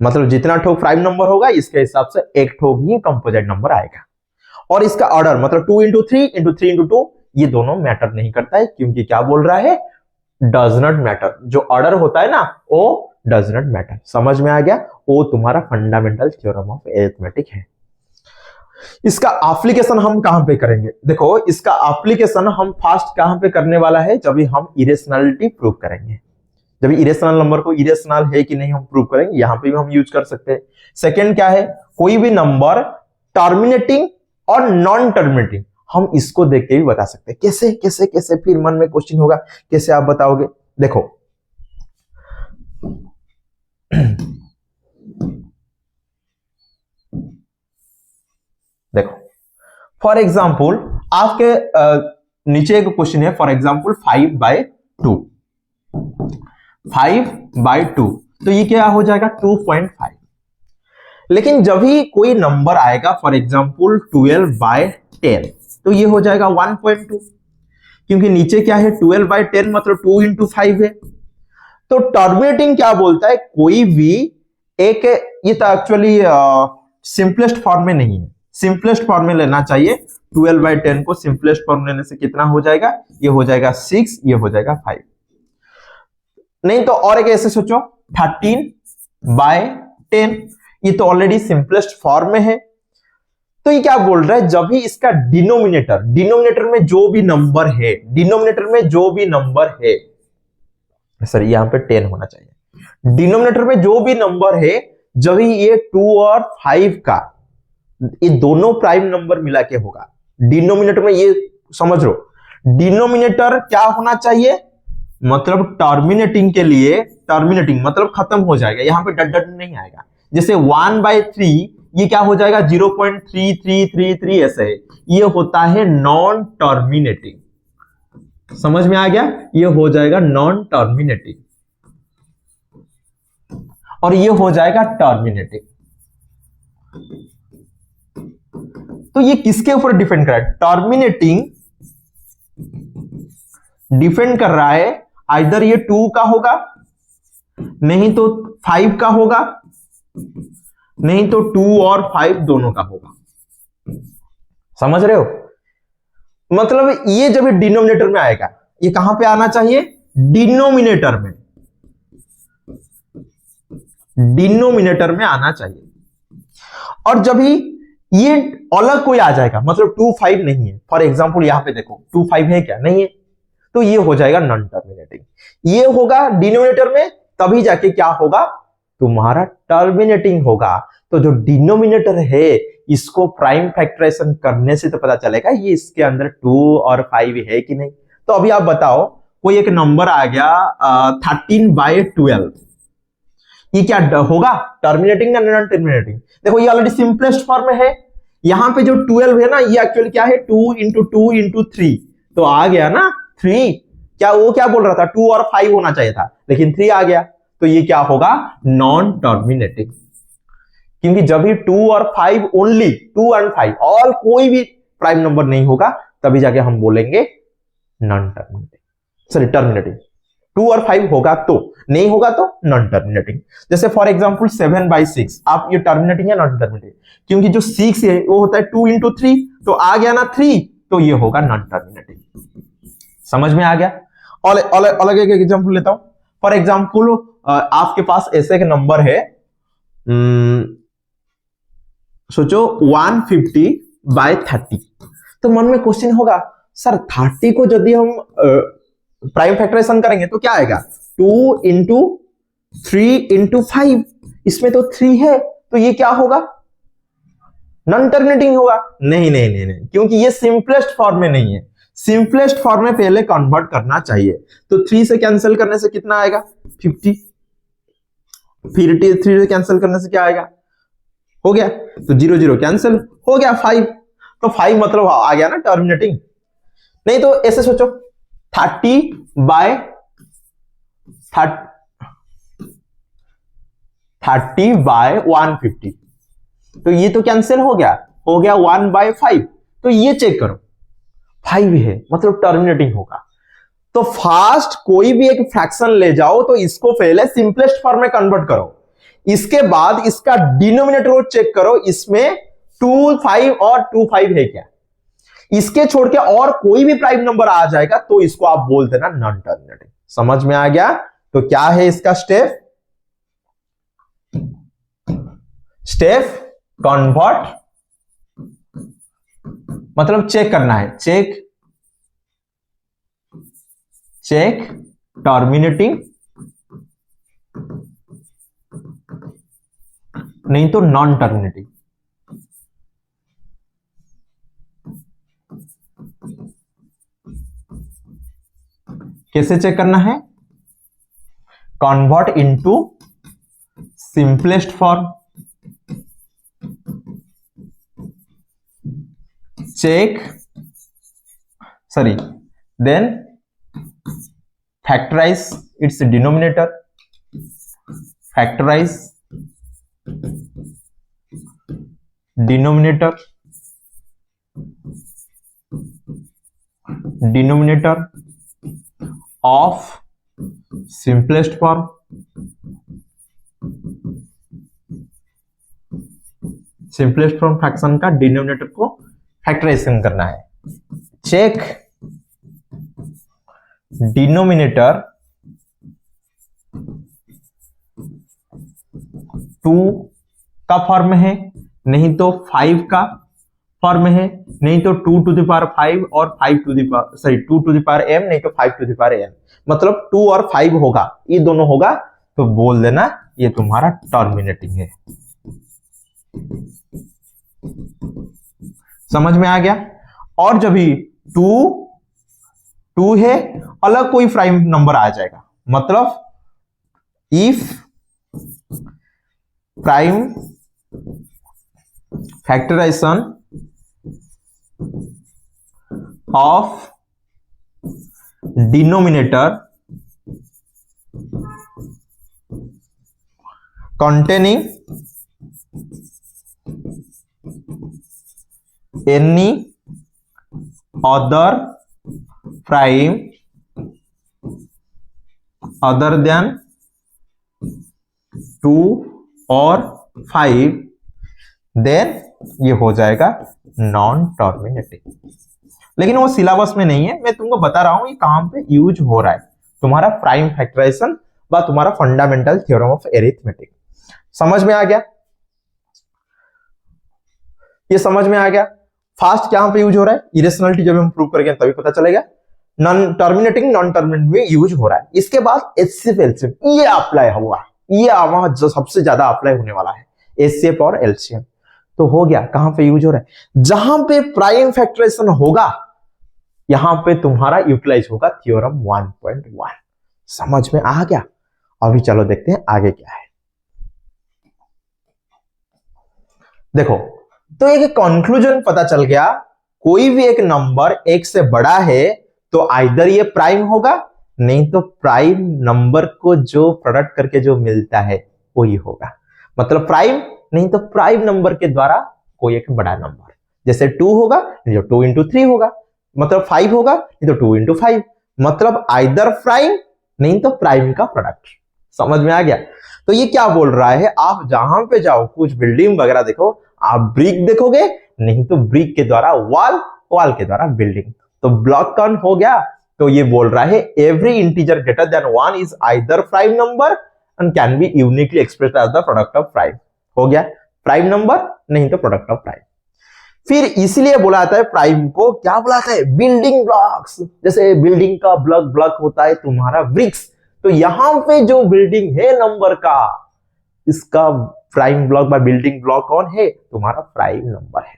मतलब जितना ठोक प्राइम नंबर होगा इसके हिसाब से एक ठोक ही कंपोजिट नंबर आएगा। और इसका ऑर्डर मतलब 2 इंटू 3 इंटू 3 इंटू 2 ये दोनों मैटर नहीं करता है, क्योंकि क्या बोल रहा है, डज नॉट मैटर। जो ऑर्डर होता है ना वो डज नॉट मैटर। समझ में आ गया? वो तुम्हारा फंडामेंटल थ्योरम ऑफ अरिथमेटिक है। इसका एप्लीकेशन हम कहां पे करेंगे? देखो इसका एप्लीकेशन हम फास्ट कहां पे करने वाला है, जब हम इरेशनलिटी प्रूव करेंगे। जब इरेशनल नंबर को इरेशनल है कि नहीं हम प्रूव करेंगे, यहां पे भी हम यूज कर सकते हैं। सेकंड क्या है, कोई भी नंबर टर्मिनेटिंग और नॉन टर्मिनेटिंग, हम इसको देख के भी बता सकते हैं। कैसे कैसे कैसे? फिर मन में क्वेश्चन होगा कैसे आप बताओगे। देखो देखो फॉर एग्जाम्पल आपके नीचे एक क्वेश्चन है, फॉर एग्जाम्पल 5/2, 5/2 तो ये क्या हो जाएगा 2.5। लेकिन जब ही कोई नंबर आएगा फॉर एग्जाम्पल 12/10 तो ये हो जाएगा 1.2, क्योंकि नीचे क्या है 12/10 मतलब 2 इंटू 5 है। तो टर्मिनेटिंग क्या बोलता है, कोई भी एक, ये तो एक्चुअली सिंपलेस्ट फॉर्म में नहीं है, सिंपलेस्ट फॉर्म में लेना चाहिए। 12/10 को सिंपलेस्ट फॉर्म लेने से कितना हो जाएगा, ये हो जाएगा 6, ये हो जाएगा 5। नहीं तो और एक ऐसे सोचो 13/10, ये तो ऑलरेडी सिंपलेस्ट फॉर्म में है। तो ये क्या बोल रहा है, जब भी इसका डिनोमिनेटर में जो भी नंबर है, डिनोमिनेटर में जो भी नंबर है, सॉरी यहां पे 10 होना चाहिए। डिनोमिनेटर में जो भी नंबर है, जब ही ये 2 और 5 का ये दोनों प्राइम नंबर मिला के होगा। डिनोमिनेटर में ये समझ लो, डिनोमिनेटर क्या होना चाहिए, मतलब टर्मिनेटिंग के लिए, टर्मिनेटिंग मतलब खत्म हो जाएगा, यहां पे डट डट नहीं आएगा। जैसे 1/3 ये क्या हो जाएगा 0.3333 ऐसे है, ये होता है नॉन टर्मिनेटिंग। समझ में आ गया? ये हो जाएगा नॉन टर्मिनेटिंग और ये हो जाएगा टर्मिनेटिंग। तो ये किसके ऊपर डिपेंड कर रहा है, टर्मिनेटिंग डिपेंड कर रहा है, आइदर ये 2 का होगा नहीं तो 5 का होगा, नहीं तो 2 और 5 दोनों का होगा। समझ रहे हो? मतलब ये जब डिनोमिनेटर में आएगा, ये कहां पे आना चाहिए, डिनोमिनेटर में, डिनोमिनेटर में आना चाहिए। और जब ही ये अलग कोई आ जाएगा, मतलब 2 5 नहीं है, फॉर एग्जांपल यहां पे देखो 2 5 है क्या, नहीं है, तो ये हो जाएगा नॉन टर्मिनेटिंग। ये होगा डिनोमिनेटर में, तभी जाके क्या होगा, तुम्हारा टर्मिनेटिंग होगा। तो जो डिनोमिनेटर है इसको प्राइम फैक्टराइजेशन करने से तो पता चलेगा ये इसके अंदर 2 और 5 है कि नहीं। तो अभी आप बताओ, कोई एक नंबर आ गया 13/12, ये क्या होगा, टर्मिनेटिंग या नॉन टर्मिनेटिंग? देखो ये ऑलरेडी सिंपलेस्ट फॉर्म में है, यहां पे जो 12 है ना, ये एक्चुअली क्या है, 2 इंटू 2 इंटू 3, तो आ गया ना 3। क्या वो क्या बोल रहा था, 2 और 5 होना चाहिए था, लेकिन 3 आ गया, तो ये क्या होगा, नॉन टर्मिनेटिंग। क्योंकि जब भी 2 और 5 ओनली 2 एंड 5 और कोई भी प्राइम नंबर नहीं होगा, तभी जाके हम बोलेंगे नॉन टर्मिनेटिंग, सॉरी टर्मिनेटिंग। 2 और 5 होगा तो, नहीं होगा तो नॉन टर्मिनेटिंग। जैसे फॉर एग्जांपल 7/6, आप ये टर्मिनेटिंग है नॉन टर्मिनेटिंग, क्योंकि जो 6 है वो होता है 2 इंटू 3, तो आ गया ना 3, तो ये होगा नॉन टर्मिनेटिंग। समझ में आ गया। और अलग एक एग्जांपल लेता हूं। फॉर एग्जांपल आपके पास ऐसे एक नंबर है, सोचो 150/30, तो मन में क्वेश्चन होगा, सर 30 को यदि हम प्राइम फैक्टराइजेशन करेंगे तो क्या आएगा, 2 इंटू 3 इंटू 5, इसमें तो 3 है, तो ये क्या होगा, नॉन टर्मिनेटिंग होगा। नहीं नहीं नहीं नहीं, क्योंकि ये सिंपलेस्ट फॉर्म में नहीं है, सिंपलेस्ट फॉर्म में पहले कन्वर्ट करना चाहिए। तो 3 से कैंसिल करने से कितना आएगा, 50, फिर 3 से कैंसिल करने से क्या आएगा, हो गया, तो 0 0 कैंसिल हो गया, 5, तो 5 मतलब आ गया ना टर्मिनेटिंग। नहीं तो ऐसे सोचो 30/150, तो ये तो कैंसिल हो गया 1/5, तो ये चेक करो 5 है, मतलब टर्मिनेटिंग होगा। तो फास्ट कोई भी एक फ्रैक्शन ले जाओ तो इसको पहले सिंपलेस्ट फॉर्म में कन्वर्ट करो, इसके बाद इसका डिनोमिनेटर को चेक करो, इसमें 2 5 और 2 5 है क्या, इसके छोड़ के और कोई भी प्राइम नंबर आ जाएगा तो इसको आप बोल देना नॉन टर्मिनेटिंग। समझ में आ गया। तो क्या है इसका स्टेप, कन्वर्ट, मतलब चेक करना है, चेक टर्मिनेटिंग, नहीं तो नॉन टर्मिनेटिंग। कैसे चेक करना है, convert into simplest form, check, then factorize its denominator, factorize denominator of simplest form, simplest form fraction का डिनोमिनेटर को फैक्टराइजेशन करना है। चेक डिनोमिनेटर 2 का फॉर्म में है, नहीं तो 5 का फॉर्म में है, नहीं तो 2 to the power 5 और 2 to the power m, नहीं तो 5 to the power n, मतलब 2 और 5 होगा, ये दोनों होगा, तो बोल देना ये तुम्हारा टर्मिनेटिंग है। समझ में आ गया। और जब भी 2 है, अलग कोई प्राइम नंबर आ जाएगा, मतलब if prime factorization of denominator containing any other prime other than 2 और 5, देन ये हो जाएगा नॉन टर्मिनेटिंग। लेकिन वो सिलेबस में नहीं है, मैं तुमको बता रहा हूं ये कहां पे यूज हो रहा है, तुम्हारा प्राइम फैक्टराइजेशन व तुम्हारा फंडामेंटल थ्योरम ऑफ अरिथमेटिक। समझ में आ गया, ये समझ में आ गया। फास्ट कहां पे यूज हो रहा है, इरेशनलिटी जब हम प्रूव करेंगे तभी पता चलेगा। नॉन टर्मिनेटिंग में यूज हो रहा है। इसके बाद एचसीएफ एलसीएम ये अप्लाई हुआ, ये वहां जो सबसे ज्यादा अप्लाई होने वाला है, एचसीएफ और एलसीएम। तो हो गया कहां पे यूज हो रहा है, जहां पे प्राइम फैक्टराइजेशन होगा यहां पे तुम्हारा यूटिलाइज होगा थ्योरम 1.1। समझ में आ गया। अभी चलो देखते हैं आगे क्या है। देखो तो एक कंक्लूजन पता चल गया, कोई भी एक नंबर एक से बड़ा है तो आइदर ये प्राइम होगा, नहीं तो प्राइम नंबर को जो प्रोडक्ट करके जो मिलता है वही होगा। मतलब प्राइम नहीं तो प्राइम नंबर के द्वारा कोई एक बड़ा नंबर, जैसे 2 होगा नहीं तो 2 इंटू 3 होगा, मतलब 5 होगा नहीं तो 2 इंटू 5, मतलब आइदर प्राइम नहीं तो प्राइम का प्रोडक्ट। समझ में आ गया? तो ये क्या बोल रहा है, आप जहां पे जाओ कुछ बिल्डिंग वगैरह देखो, आप ब्रिक देखोगे नहीं तो ब्रिक के द्वारा वॉल, वॉल के द्वारा बिल्डिंग। तो ब्लॉक कौन हो गया? तो ये बोल रहा है every integer greater than 1 is either prime number and can be uniquely expressed as the product of prime. हो गया प्राइम नंबर नहीं तो प्रोडक्ट ऑफ प्राइम। फिर इसलिए बुलाता है प्राइम को, क्या बुलाता है? Building blocks. जैसे बिल्डिंग का ब्लॉक ब्लॉक होता है तुम्हारा ब्रिक्स, तो यहां पे जो बिल्डिंग है नंबर का, इसका prime block by building block कौन है? तुम्हारा प्राइम नंबर है।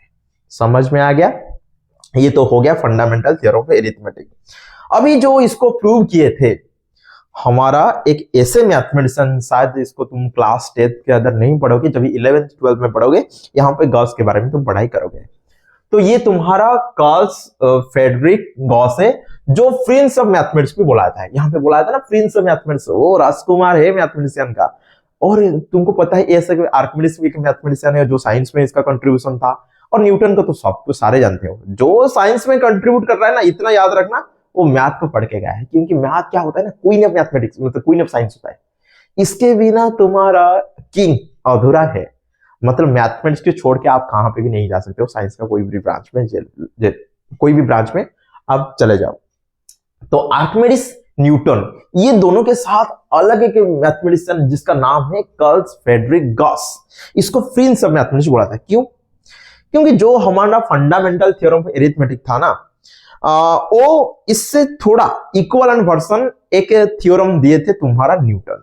समझ में आ गया? ये तो हो गया फंडामेंटल थ्योरम ऑफ अरिथमेटिक। अभी जो इसको प्रूव किए थे हमारा एक ऐसे मैथमेटिशियन, शायद इसको तुम क्लास 10 के अंदर नहीं पढ़ोगे, जब 11th 12th में पढ़ोगे, यहाँ पे गॉस के बारे में तुम पढ़ाई करोगे। तो ये तुम्हारा कार्ल फ्रेडरिक गॉस है, जो प्रिंस ऑफ मैथमेटिक्स भी बोला था। यहाँ पे बोला था ना प्रिंस ऑफ मैथमेटिक्स, वो राजकुमार है मैथमेटिशियन का। और तुमको पता है ऐसे आर्किमिडीज भी एक मैथमेटिशियन है जो साइंस में इसका कंट्रीब्यूशन था। और न्यूटन को तो सबको सारे जानते हो, जो साइंस में कंट्रीब्यूट कर रहा है ना, इतना याद रखना वो मैथ को पढ़ के गया है, क्योंकि मैथ क्या होता है ना, क्वीन ऑफ मैथमेटिक्स, मतलब क्वीन ऑफ साइंस होता है। इसके बिना तुम्हारा किंग अधूरा है। मतलब मैथमेटिक्स को छोड़ के आप कहां पे भी नहीं जा सकते हो, साइंस का कोई भी ब्रांच में, कोई भी ब्रांच में आप चले जाओ। तो आर्किमिडीज, न्यूटन, ये दोनों के साथ अलग एक मैथमेटिशियन जिसका नाम है कार्ल फ्रेडरिक गॉस, इसको प्रिंस ऑफ मैथमेटिक्स बोला था। क्यों? क्योंकि जो हमारा फंडामेंटल थ्योरम ऑफ अरिथमेटिक था ना, वो इससे थोड़ा इक्विवेलेंट वर्जन एक थ्योरम दिए थे तुम्हारा न्यूटन,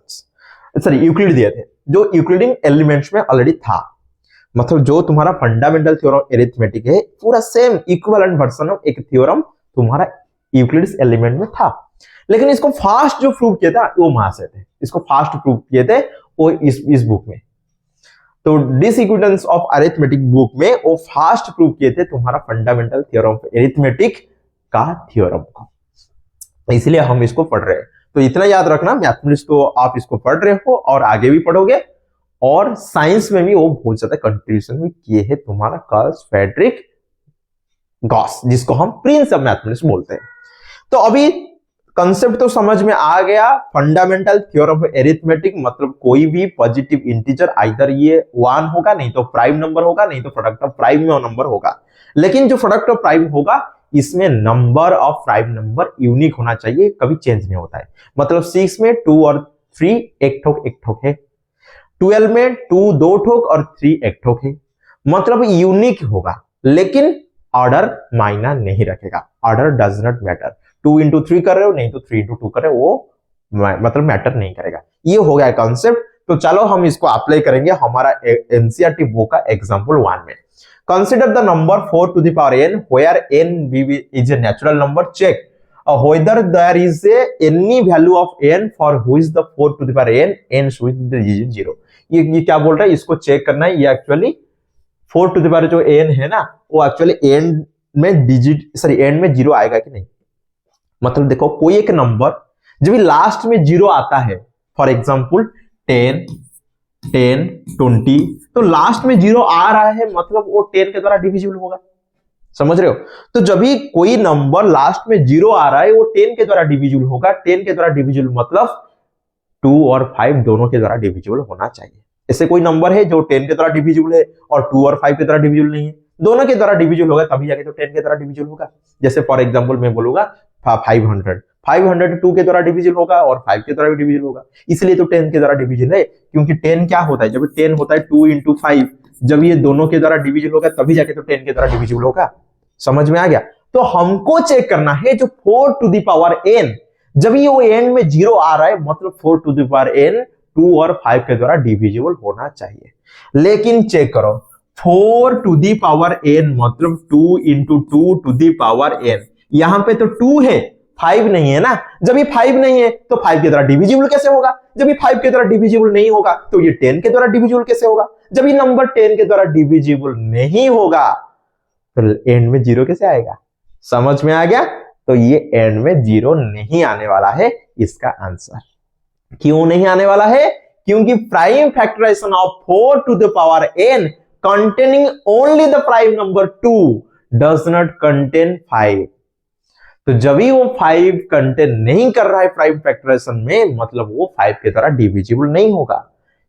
सॉरी यूक्लिड दिए थे, जो यूक्लिडियन एलिमेंट्स में ऑलरेडी था। मतलब जो तुम्हारा फंडामेंटल थ्योरम ऑफ अरिथमेटिक है, पूरा सेम इक्विवेलेंट वर्जन ऑफ एक थ्योरम तुम्हारा यूक्लिड्स एलिमेंट में था। लेकिन इसको फास्ट जो प्रूव किया था वो वहां से थे, इसको फास्ट प्रूव किए थे वो इस बुक में। तो डिसइक्विवेलेंस ऑफ अरिथमेटिक बुक में वो फास्ट प्रूव किए थे तुम्हारा फंडामेंटल थ्योरम ऑफ अरिथमेटिक का थ्योरम को, इसलिए हम इसको पढ़ रहे हैं। तो इतना याद रखना, मैथमेटिक्स तो आप इसको पढ़ रहे हो और आगे भी पढ़ोगे, और साइंस में भी वो बहुत ज्यादा कंट्रीब्यूशन भी किए हैं तुम्हारा कार्ल फ्रेडरिक गॉस, जिसको हम प्रिंस ऑफ मैथमेटिक्स बोलते हैं। तो अभी कंसेप्ट तो समझ में आ गया। फंडामेंटल थ्योरम ऑफ अरिथमेटिक मतलब कोई भी पॉजिटिव इंटीजर आइदर ये 1 होगा, नहीं तो प्राइम नंबर होगा, नहीं तो प्रोडक्ट ऑफ प्राइम में नंबर होगा। लेकिन जो प्रोडक्ट ऑफ प्राइम होगा, इसमें number of prime number unique होना चाहिए, कभी चेंज नहीं होता है। मतलब 6 में 2 और 3 एक ठोक है, 12 में 2 2 ठोक और 3 एक ठोक है, मतलब यूनिक होगा। लेकिन ऑर्डर मायना नहीं रखेगा, order does not matter. 2 into 3 कर रहे हो, नहीं तो 3 इंटू 2 कर रहे हो, वो मतलब मैटर नहीं करेगा। ये हो गया कॉन्सेप्ट। तो चलो हम इसको अप्लाई करेंगे हमारा एनसीईआरटी बुक का एग्जांपल 1 में। Consider the number 4 to the power n, where n is a natural number. Check whether there is any value of n for who is the 4 to the power n, n with the digit 0. ये क्या बोल रहा है, इसको check करना है। ये actually 4 to the power जो n है ना, वो एक्चुअली n में डिजिट, सॉरी n में 0 आएगा कि नहीं। मतलब देखो कोई एक नंबर जब लास्ट में 0 आता है, फॉर एग्जाम्पल 10, 20, तो लास्ट में 0 आ रहा है, मतलब वो 10 के द्वारा डिविजिबल होगा। समझ रहे हो? तो जब भी कोई नंबर लास्ट में 0 आ रहा है, वो 10 के द्वारा डिविजिबल होगा। 10 के द्वारा डिविजिबल मतलब 2 और 5 दोनों के द्वारा डिविजिबल होना चाहिए। ऐसे कोई नंबर है जो 10 के द्वारा डिविजिबल है और 2 और 5 के द्वारा डिविजिबल नहीं है, दोनों के द्वारा डिविजिबल होगा तभी जाके तो 10 के द्वारा डिविजिबल होगा। जैसे फॉर एग्जांपल मैं बोलूंगा 500 2 के द्वारा डिविजिबल होगा और 5 के द्वारा भी डिविजिबल होगा, इसलिए तो 10 के द्वारा डिविजिबल है। क्योंकि 10 क्या होता है, जब 10 होता है 2 इंटू 5, जब ये दोनों के द्वारा डिविजिबल होगा तभी जाके तो 10 के द्वारा डिविजिबल होगा। समझ में आ गया? तो हमको चेक करना है जो 4 टू द पावर n, जब ये वो n में 0 आ रहा है, मतलब 4 टू द पावर n 2 और 5 के द्वारा डिविजिबल होना चाहिए। लेकिन चेक करो 4 टू द पावर n मतलब 2 into 2 to the power n, यहां पे तो 2 है 5 नहीं है ना। जब ये 5 नहीं है तो 5 की तरह डिविजिबल कैसे होगा? जब ये 5 की तरह डिविजिबल नहीं होगा तो ये 10 के द्वारा डिविजिबल कैसे होगा? जब ये नंबर 10 के द्वारा डिविजिबल नहीं होगा तो एंड में 0 कैसे आएगा? समझ में आ गया? तो ये एंड में 0 नहीं आने वाला है इसका आंसर। क्यों नहीं आने वाला है? क्योंकि prime factorization of 4 to the power n containing only the prime number 2 does not contain 5। तो जब भी वो 5 कंटेन नहीं कर रहा है प्राइम फैक्टराइजेशन में, मतलब वो 5 के द्वारा डिविजिबल नहीं होगा।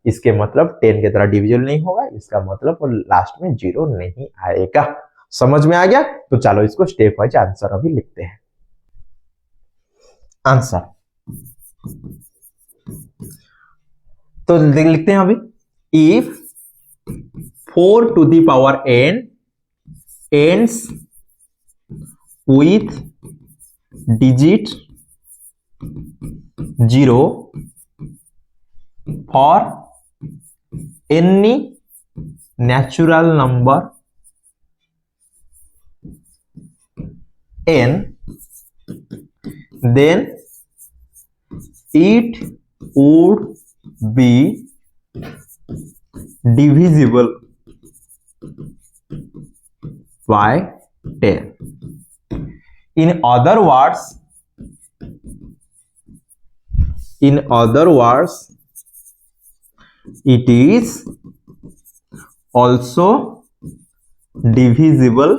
इसके मतलब 10 के द्वारा डिविजिबल नहीं होगा, इसका मतलब वो लास्ट में 0 नहीं आएगा। समझ में आ गया? तो चलो इसको स्टेप वाइज आंसर अभी लिखते हैं। आंसर तो लिखते हैं अभी, if 4 to the power n ends with digit 0 for any natural number n, then it would be divisible by 10। In other words, it is also divisible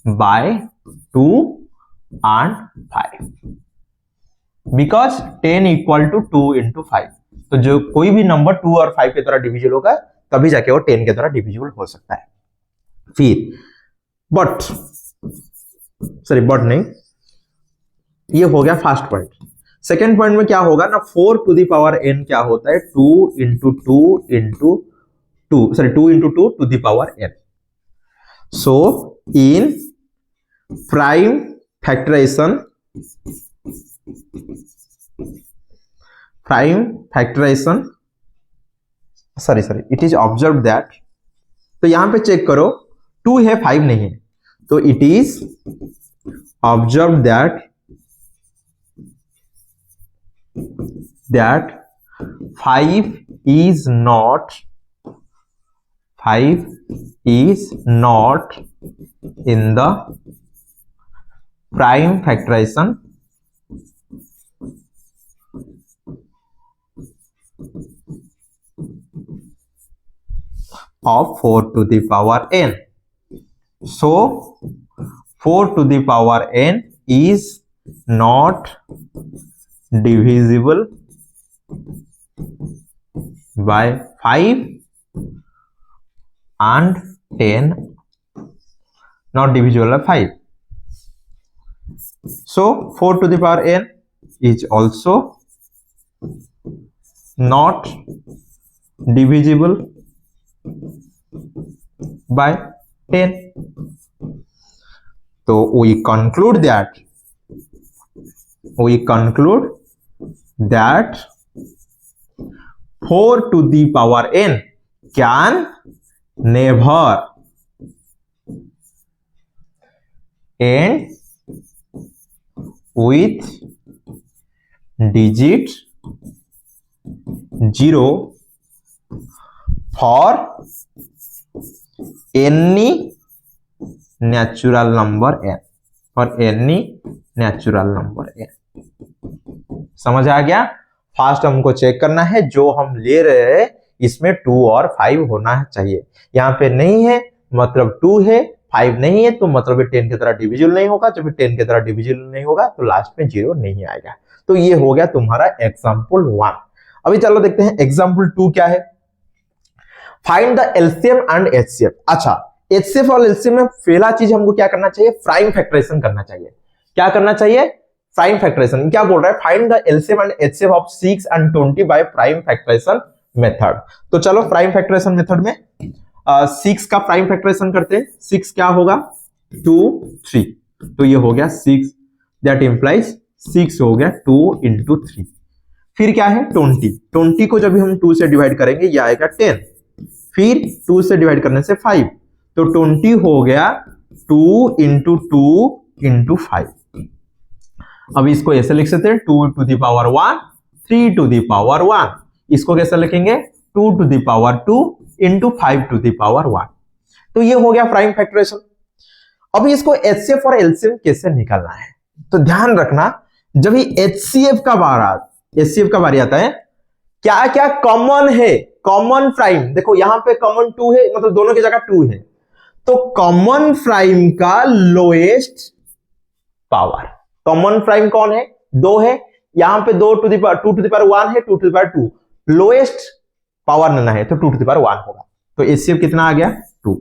by 2 and 5 because 10 equal to 2 into 5। तो जो कोई भी number 2 और 5 के द्वारा divisible होगा तभी जाके वो 10 के द्वारा डिविजिबल हो सकता है। फिर बट नहीं, ये हो गया फर्स्ट पॉइंट। सेकेंड पॉइंट में क्या होगा ना, 4 to the power n क्या होता है? 2 into 2 into 2 to the power n। So in prime factorization it is observed that, तो यहां पे चेक करो 2 है 5 नहीं है, तो it is observed that 5 is not in the prime factorization of 4 to the power n। So 4 to the power n is not divisible by 5 and 10, not divisible by 5। So 4 to the power n is also not divisible by 10। तो we conclude that 4 to the power n can never end with digit 0 for any natural number n। समझ आ गया? Fast हमको check करना है, जो हम ले रहे हैं इसमें 2 और 5 होना चाहिए। यहाँ पे नहीं है मतलब 2 है, 5 नहीं है तो मतलब 10 की तरह डिविजिबल नहीं होगा। जब 10 की तरह डिविजिबल नहीं होगा तो लास्ट में 0 नहीं आएगा। तो ये हो गया तुम्हारा एग्जाम्पल 1। अभी चलो देखते हैं एग्जाम्पल 2 क्या है। Find the LCM and HCF. अच्छा, एचसीएफ और एलसीएम में पहला चीज हमको क्या करना चाहिए? प्राइम फैक्टराइजेशन करना चाहिए। क्या करना चाहिए? Prime factorization. क्या बोल रहा है? Find the LCM and HCF of 6 and 20 by prime factorization method. तो चलो प्राइम फैक्टराइजेशन मेथड में 6 का प्राइम फैक्टराइजेशन करते हैं। 6 क्या होगा? 2 3, तो ये हो गया 6, दैट इंप्लाइज 6 हो गया 2 into 3। फिर क्या है? 20 को जब हम 2 से डिवाइड करेंगे ये आएगा 10, फिर 2 से डिवाइड करने से 5, तो 20 हो गया 2 into 2 इंटू 5। अब इसको ऐसे लिख सकते हैं 2 to the power 1, 3 to the power 1। इसको कैसे लिखेंगे 2 to the power 2 into 5 to the power 1। तो ये हो गया प्राइम फैक्टराइजेशन। अभी इसको एचसीएफ और एलसीएम कैसे निकालना है, तो ध्यान रखना जब ही एचसीएफ का बारी आता है, क्या क्या कॉमन है, कॉमन प्राइम। देखो यहां पे कॉमन 2 है, मतलब दोनों की जगह 2 है, तो कॉमन प्राइम का लोएस्ट पावर, कॉमन प्राइम कौन है 2 है, यहां पे 2 टू द पावर 1 है, 2 to the power 2, lowest power लेना है तो 2 टू द पावर 1 होगा। तो एचसीएफ कितना आ गया 2।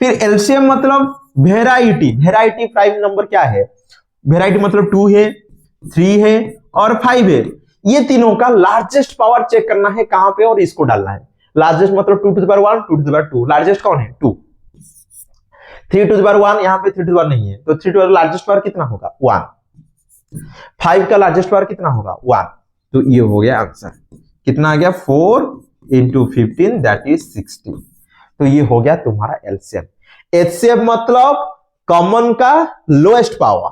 फिर एलसीएम मतलब वेराइटी प्राइम नंबर क्या है, वेराइटी मतलब 2 है, 3 है और 5 है। ये तीनों का लार्जेस्ट पावर चेक करना है कहां पे, और इसको डालना है। लार्जेस्ट मतलब 2 to the power 1, 2 to the power 2, largest कौन है 2। 3 टू द पावर 1, यहां पे 3 टू द पावर नहीं है, तो 3 to the power largest power कितना होगा 1। 5 का लार्जेस्ट पावर कितना होगा 1। तो ये हो गया आंसर, कितना आ गया 4 इंटू 15 दैट इज 60। तो ये हो गया तुम्हारा एलसीएम। एचसीएफ मतलब कॉमन का लोएस्ट पावर,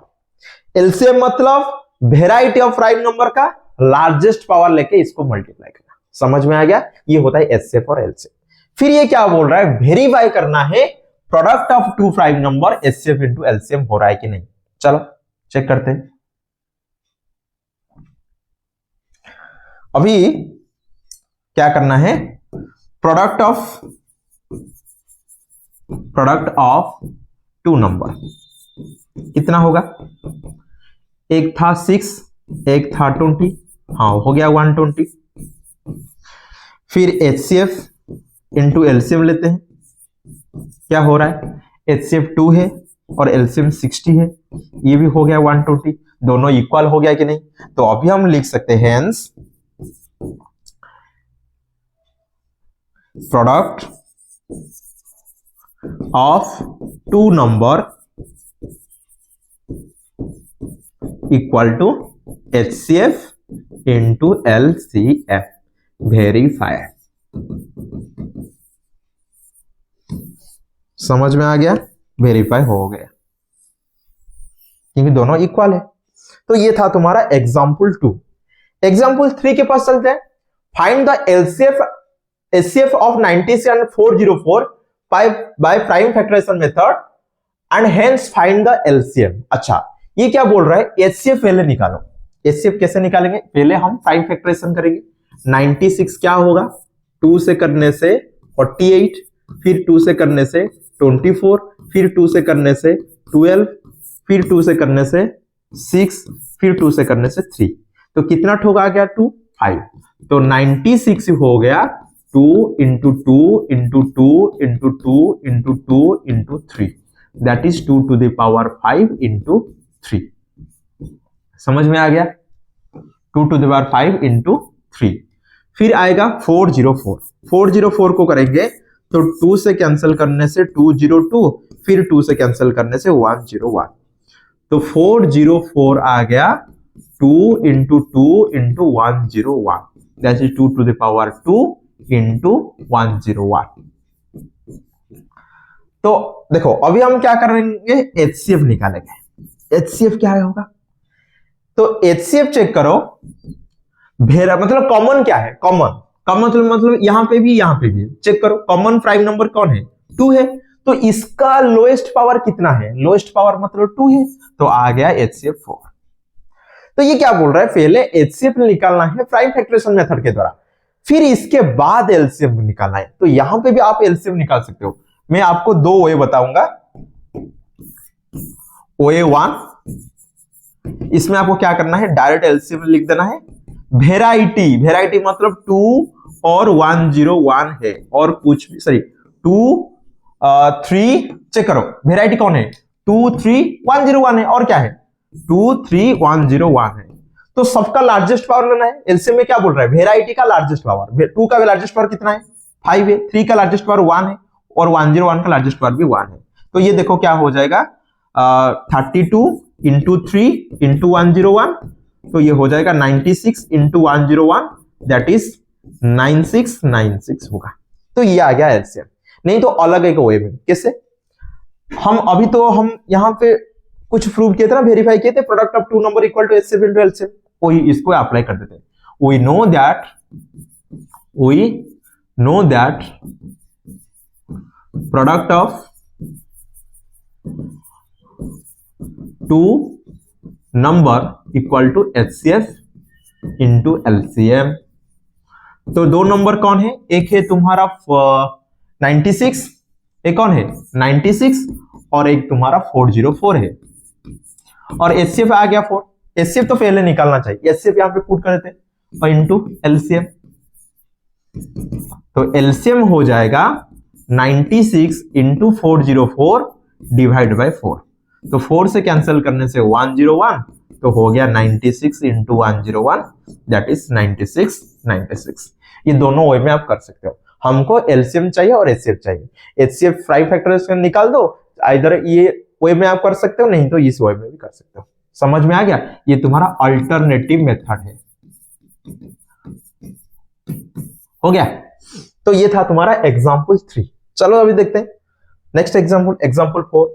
एलसीएम मतलब वेराइटी ऑफ प्राइम नंबर का लार्जेस्ट पावर लेके इसको मल्टीप्लाई करना। समझ में आ गया, ये होता है एचसीएफ और एलसीएम। फिर ये क्या बोल रहा है, वेरीफाई करना है product of 2 prime number HCF into LCM हो रहा है कि नहीं। चलो चेक करते हैं। अभी क्या करना है, प्रोडक्ट ऑफ 2 नंबर कितना होगा, एक था 6, एक था 20, हाँ हो गया 120। फिर एचसीएफ इंटू एलसीएम लेते हैं, क्या हो रहा है एचसीएफ 2 है और एलसीएम 60 है, ये भी हो गया 120, दोनों इक्वल हो गया कि नहीं। तो अभी हम लिख सकते हैं hence product of 2 number equal to HCF into LCF, verify. समझ में आ गया, वेरीफाई हो गया क्योंकि दोनों इक्वल है। तो ये था तुम्हारा एग्जाम्पल 2। एग्जाम्पल 3 के पास चलते हैं। Find the HCF of 96 and 404 by prime factorization method and hence find the LCM। अच्छा ये क्या बोल रहा है, एचसीएफ पहले निकालो। एचसीएफ कैसे निकालेंगे, पहले हम प्राइम फैक्टराइजेशन करेंगे। 96 क्या होगा, 2 से करने से 48, फिर 2 से करने से 24, फिर 2 से करने से 12, फिर 2 से करने से 6, फिर 2 से करने से 3। तो कितना ठोका गया 2 5। तो 96 हो गया 2 into 2 into 2 into 2 into 2 into 3, that is 2 to the power 5 into 3। समझ में आ गया, 2 टू द पावर 5 इंटू 3। फिर आएगा 404। 404 को करेंगे तो 2 से कैंसिल करने से 202, फिर 2 से कैंसिल करने से 101। तो 404 आ गया 2 into 2 into 101, that is 2 to the power 2 into 101। तो देखो अभी हम क्या करेंगे, एचसीएफ निकालेंगे। एचसीएफ क्या होगा, तो एचसीएफ चेक करो, भेरा मतलब कॉमन क्या है, कॉमन मतलब यहां पे भी चेक करो। कॉमन प्राइम नंबर कौन है 2 है, तो इसका लोएस्ट पावर कितना है, लोएस्ट पावर मतलब 2 है, तो आ गया एचसीएफ 4। तो ये क्या बोल रहा है, पहले एचसीएफ निकालना है प्राइम फैक्टराइजेशन मेथड के द्वारा, फिर इसके बाद एलसीएम निकालना है। तो यहां पे भी आप एलसीएम निकाल सकते हो। मैं आपको 2 वे बताऊंगा। ओए 1, इसमें आपको क्या करना है, डायरेक्ट एलसीएम लिख देना है। वेराइटी मतलब 2 और 101 है, और कुछ भी सॉरी 2 3 चेक करो, वेराइटी कौन है 2 3 101 है, और क्या है 2 3 101 है। तो सबका लार्जेस्ट पावर लेना है। एलसीएम में क्या बोल रहा है, वेराइटी का लार्जेस्ट पावर, 2 का लार्जेस्ट पावर कितना है 5 है, 3 का लार्जेस्ट पावर 1 है, और 101 का लार्जेस्ट पावर भी 1 है। तो ये देखो क्या हो जाएगा 32 इंटू 3 इंटू 101, तो ये हो जाएगा 96 इंटू 101, दैट इज 9696 होगा। तो ये आ गया एलसीएम। नहीं तो अलग एक वे में कैसे, हम अभी तो हम यहाँ पे कुछ प्रूव किए थे ना, वेरीफाई किए थे, product of two number equal to HCF into LCM, वही इसको अप्लाई कर देते हैं। We know that product of two number equal to HCF into LCM. तो दो नंबर कौन है, एक है तुम्हारा 96, एक कौन है 96 और एक तुम्हारा 404 है, और एचसीएफ आ गया 4। एचसीएफ तो पहले निकालना चाहिए, एचसीएफ यहां पे पुट कर देते और इनटू एलसीएम। तो एलसीएम हो जाएगा 96 इंटू 404 डिवाइड बाय 4। तो 4 से कैंसिल करने से 101, तो हो गया 96 इंटू 101, दैट इज 96। ये दोनों वे में आप कर सकते हो। हमको एलसीएम चाहिए और एचसीएफ चाहिए। एचसीएफ प्राइम फैक्टर निकाल दो, इधर ये वे में आप कर सकते हो, नहीं तो इस वे में भी कर सकते हो। समझ में आ गया? ये तुम्हारा अल्टरनेटिव मेथड है। हो गया? तो ये था तुम्हारा एग्जांपल 3। चलो अभी देखते हैं next example 4।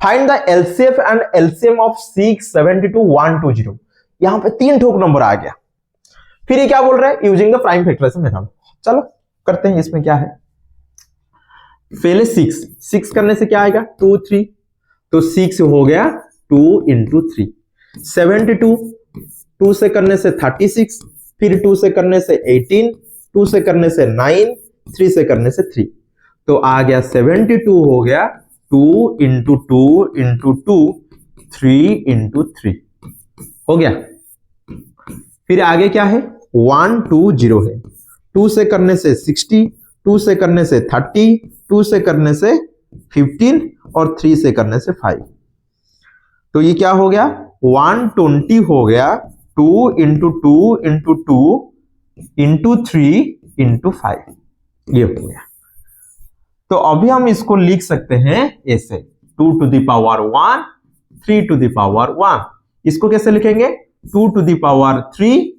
Find the LCF and LCM of 672 120। यहां पे 3 ठोक नंबर आ गया। फिर ये क्या बोल रहा है, using the prime factorization method. चलो करते हैं, इसमें क्या है, पहले 6 करने से क्या आएगा 2 3, तो 6 हो गया 2 इंटू 3। 72 2 से करने से 36, फिर 2 से करने से 18, 2 से करने से 9, 3 से करने से 3, तो आ गया 72 हो गया 2 इंटू 2 इंटू 2, 3 इंटू 3 हो गया। फिर आगे क्या है 120 है। 2 से करने से 60, 2 से करने से 30, 2 से करने से 15 और 3 से करने से 5, तो ये क्या हो गया 120 हो गया 2 इंटू 2 इंटू 2 इंटू 3 इंटू 5, ये हो गया। तो अभी हम इसको लिख सकते हैं ऐसे 2 to the power 1, 3 to the power 1। इसको कैसे लिखेंगे 2 to the power 3,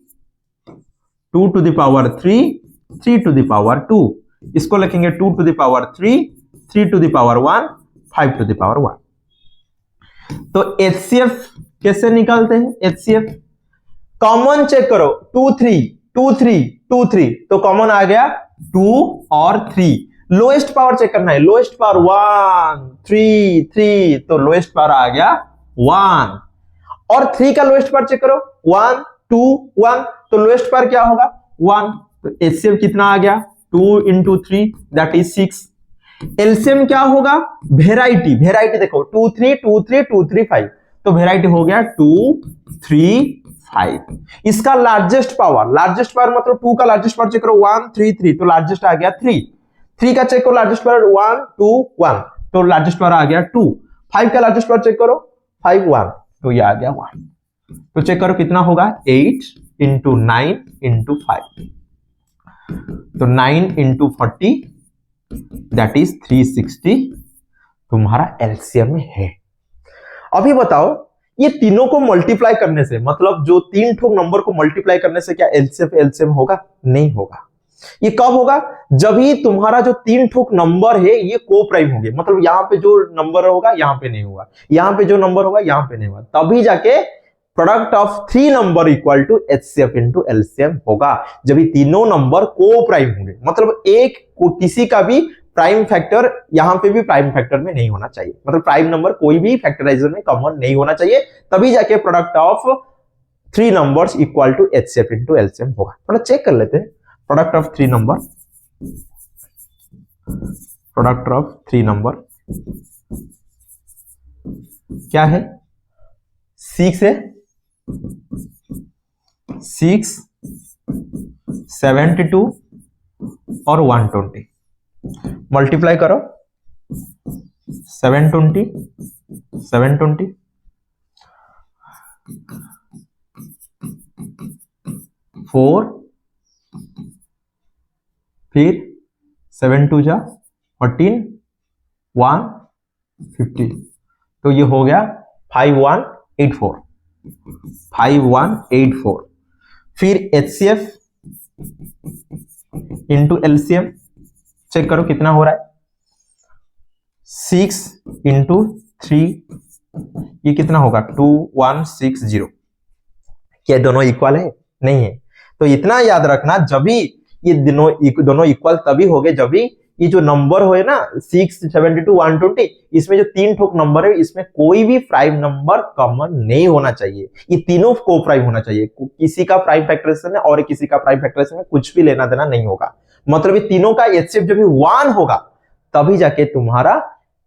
2 to the power 3, 3 to the power 2। इसको लिखेंगे 2 to the power 3, 3 to the power 1, 5 to the power 1। तो एचसीएफ कैसे निकालते हैं, एचसीएफ कॉमन चेक करो 2 3 2 3 2 3, तो कॉमन आ गया 2 और 3। लोएस्ट पावर चेक करना है, लोएस्ट पावर 1 3 3, तो लोएस्ट पावर आ गया 1, और 3 का लोएस्ट पावर चेक करो 1 2 1, तो लोएस्ट पावर क्या होगा 1। तो एचसीएफ कितना आ गया 2 इंटू 3, दैट इज 6। एलसीएम क्या होगा, वेराइटी देखो 2 3 2 3 2 3 5, तो वेराइटी हो गया 2 3 5। इसका लार्जेस्ट पावर मतलब 2 का लार्जेस्ट पावर चेक करो 1 3 3, तो लार्जेस्ट आ गया 3। 3 का चेक करो लार्जेस्ट पावर 1 2 1, तो लार्जेस्ट पावर आ गया 2। 5 का लार्जेस्ट पावर चेक करो 5 1, तो ये आ गया 1। तो चेक करो कितना होगा 8 इंटू 9 इंटू 5, तो 9 इंटू 40, दैट इज 360 तुम्हारा एलसीएम में है। अभी बताओ ये तीनों को मल्टीप्लाई करने से, मतलब जो 3 ठोक नंबर को मल्टीप्लाई करने से क्या एलसीएम होगा, नहीं होगा। ये कब होगा, जब ही तुम्हारा जो 3 ठोक नंबर है ये को प्राइम होंगे, मतलब यहां पे जो नंबर होगा यहां पे नहीं होगा, यहां पे जो नंबर होगा यहां पे नहीं होगा, तभी जाके product of 3 number equal to HCF into LCM होगा। जब ये तीनों नंबर को प्राइम होंगे, मतलब एक को किसी का भी प्राइम फैक्टर यहां पे भी प्राइम फैक्टर में नहीं होना चाहिए, मतलब प्राइम नंबर कोई भी फैक्टराइजेशन में कॉमन नहीं होना चाहिए, तभी जाके product of 3 numbers equal to HCF into LCM होगा। थोड़ा चेक कर लेते हैं प्रोडक्ट ऑफ 3 नंबर क्या है, 6 है, 6 72 और 120, मल्टीप्लाई करो 720 4, फिर 7 2 जा 14 150, तो ये हो गया 5184। फिर एचसीएफ इंटू एलसीएम चेक करो कितना हो रहा है, 6 इंटू 3 ये कितना होगा 2160। क्या दोनों इक्वल है? नहीं है। तो इतना याद रखना, जब भी ये दोनों इक्वल तभी हो गए जब भी ये जो नंबर हो ना 672 120, इसमें जो तीन ठोक नंबर है इसमें कोई भी प्राइम नंबर कॉमन नहीं होना चाहिए। ये तीनों को प्राइम होना चाहिए। किसी का प्राइम फैक्टराइजेशन है और किसी का प्राइम फैक्टराइजेशन है, कुछ भी लेना देना नहीं होगा। मतलब ये तीनों का एचसीएफ जब भी 1 होगा तभी जाके तुम्हारा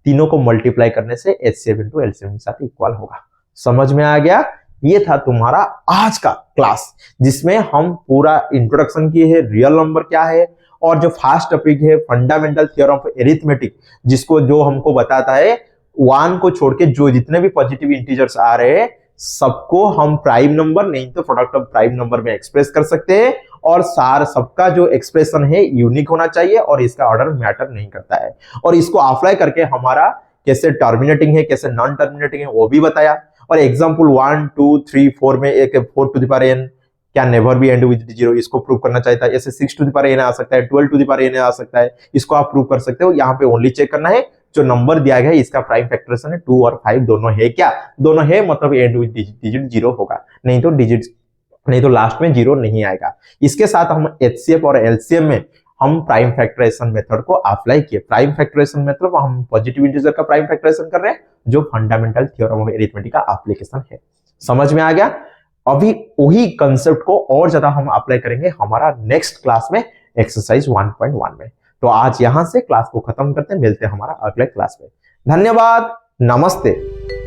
तीनों को मल्टीप्लाई करने से एचसीएफ इंटू एलसीएम के साथ इक्वल होगा। समझ में आ गया? ये था तुम्हारा आज का क्लास, जिसमें हम पूरा इंट्रोडक्शन किए हैं, रियल नंबर क्या है, और जो फास्ट टॉपिक है फंडामेंटल थ्योरम ऑफ एरिथमेटिक, जिसको जो हमको बताता है 1 को छोड़ के जो जितने भी पॉजिटिव इंटीजर्स आ रहे हैं सबको हम प्राइम नंबर नहीं तो प्रोडक्ट ऑफ प्राइम नंबर में एक्सप्रेस कर सकते हैं, और सार सबका जो एक्सप्रेशन है यूनिक होना चाहिए और इसका ऑर्डर मैटर नहीं करता है। और इसको अप्लाई करके हमारा कैसे टर्मिनेटिंग है कैसे नॉन टर्मिनेटिंग है वो भी बताया। और एग्जाम्पल 1 2 3 4 में एक 4 टू द पावर n क्या नेवर बी एंड विद 0, इसको प्रूव करना चाहता है। ऐसे 6 टू द पावर n आ सकता है, 12 टू द पावर n आ सकता है, इसको आप प्रूव कर सकते हो। यहाँ पे ओनली चेक करना है जो नंबर दिया गया है इसका प्राइम फैक्टराइजेशन है 2 और 5 दोनों है क्या, दोनों है, मतलब एंड विद डिजिट 0 होगा, नहीं तो लास्ट में 0 नहीं आएगा। इसके साथ हम एचसीएफ और एलसीएम में हम प्राइम फैक्टराइजेशन मेथड को अप्लाई किए। प्राइम फैक्टराइजेशन मतलब हम पॉजिटिव इंटीजर का प्राइम फैक्टराइजेशन कर रहे हैं, जो फंडामेंटल थ्योरम ऑफ अरिथमेटिक का एप्लीकेशन है। समझ में आ गया? अभी वही कंसेप्ट को और ज्यादा हम अप्लाई करेंगे हमारा नेक्स्ट क्लास में एक्सरसाइज 1.1 में। तो आज यहां से क्लास को खत्म करते हैं, मिलते हैं हमारा अगले क्लास में। धन्यवाद, नमस्ते।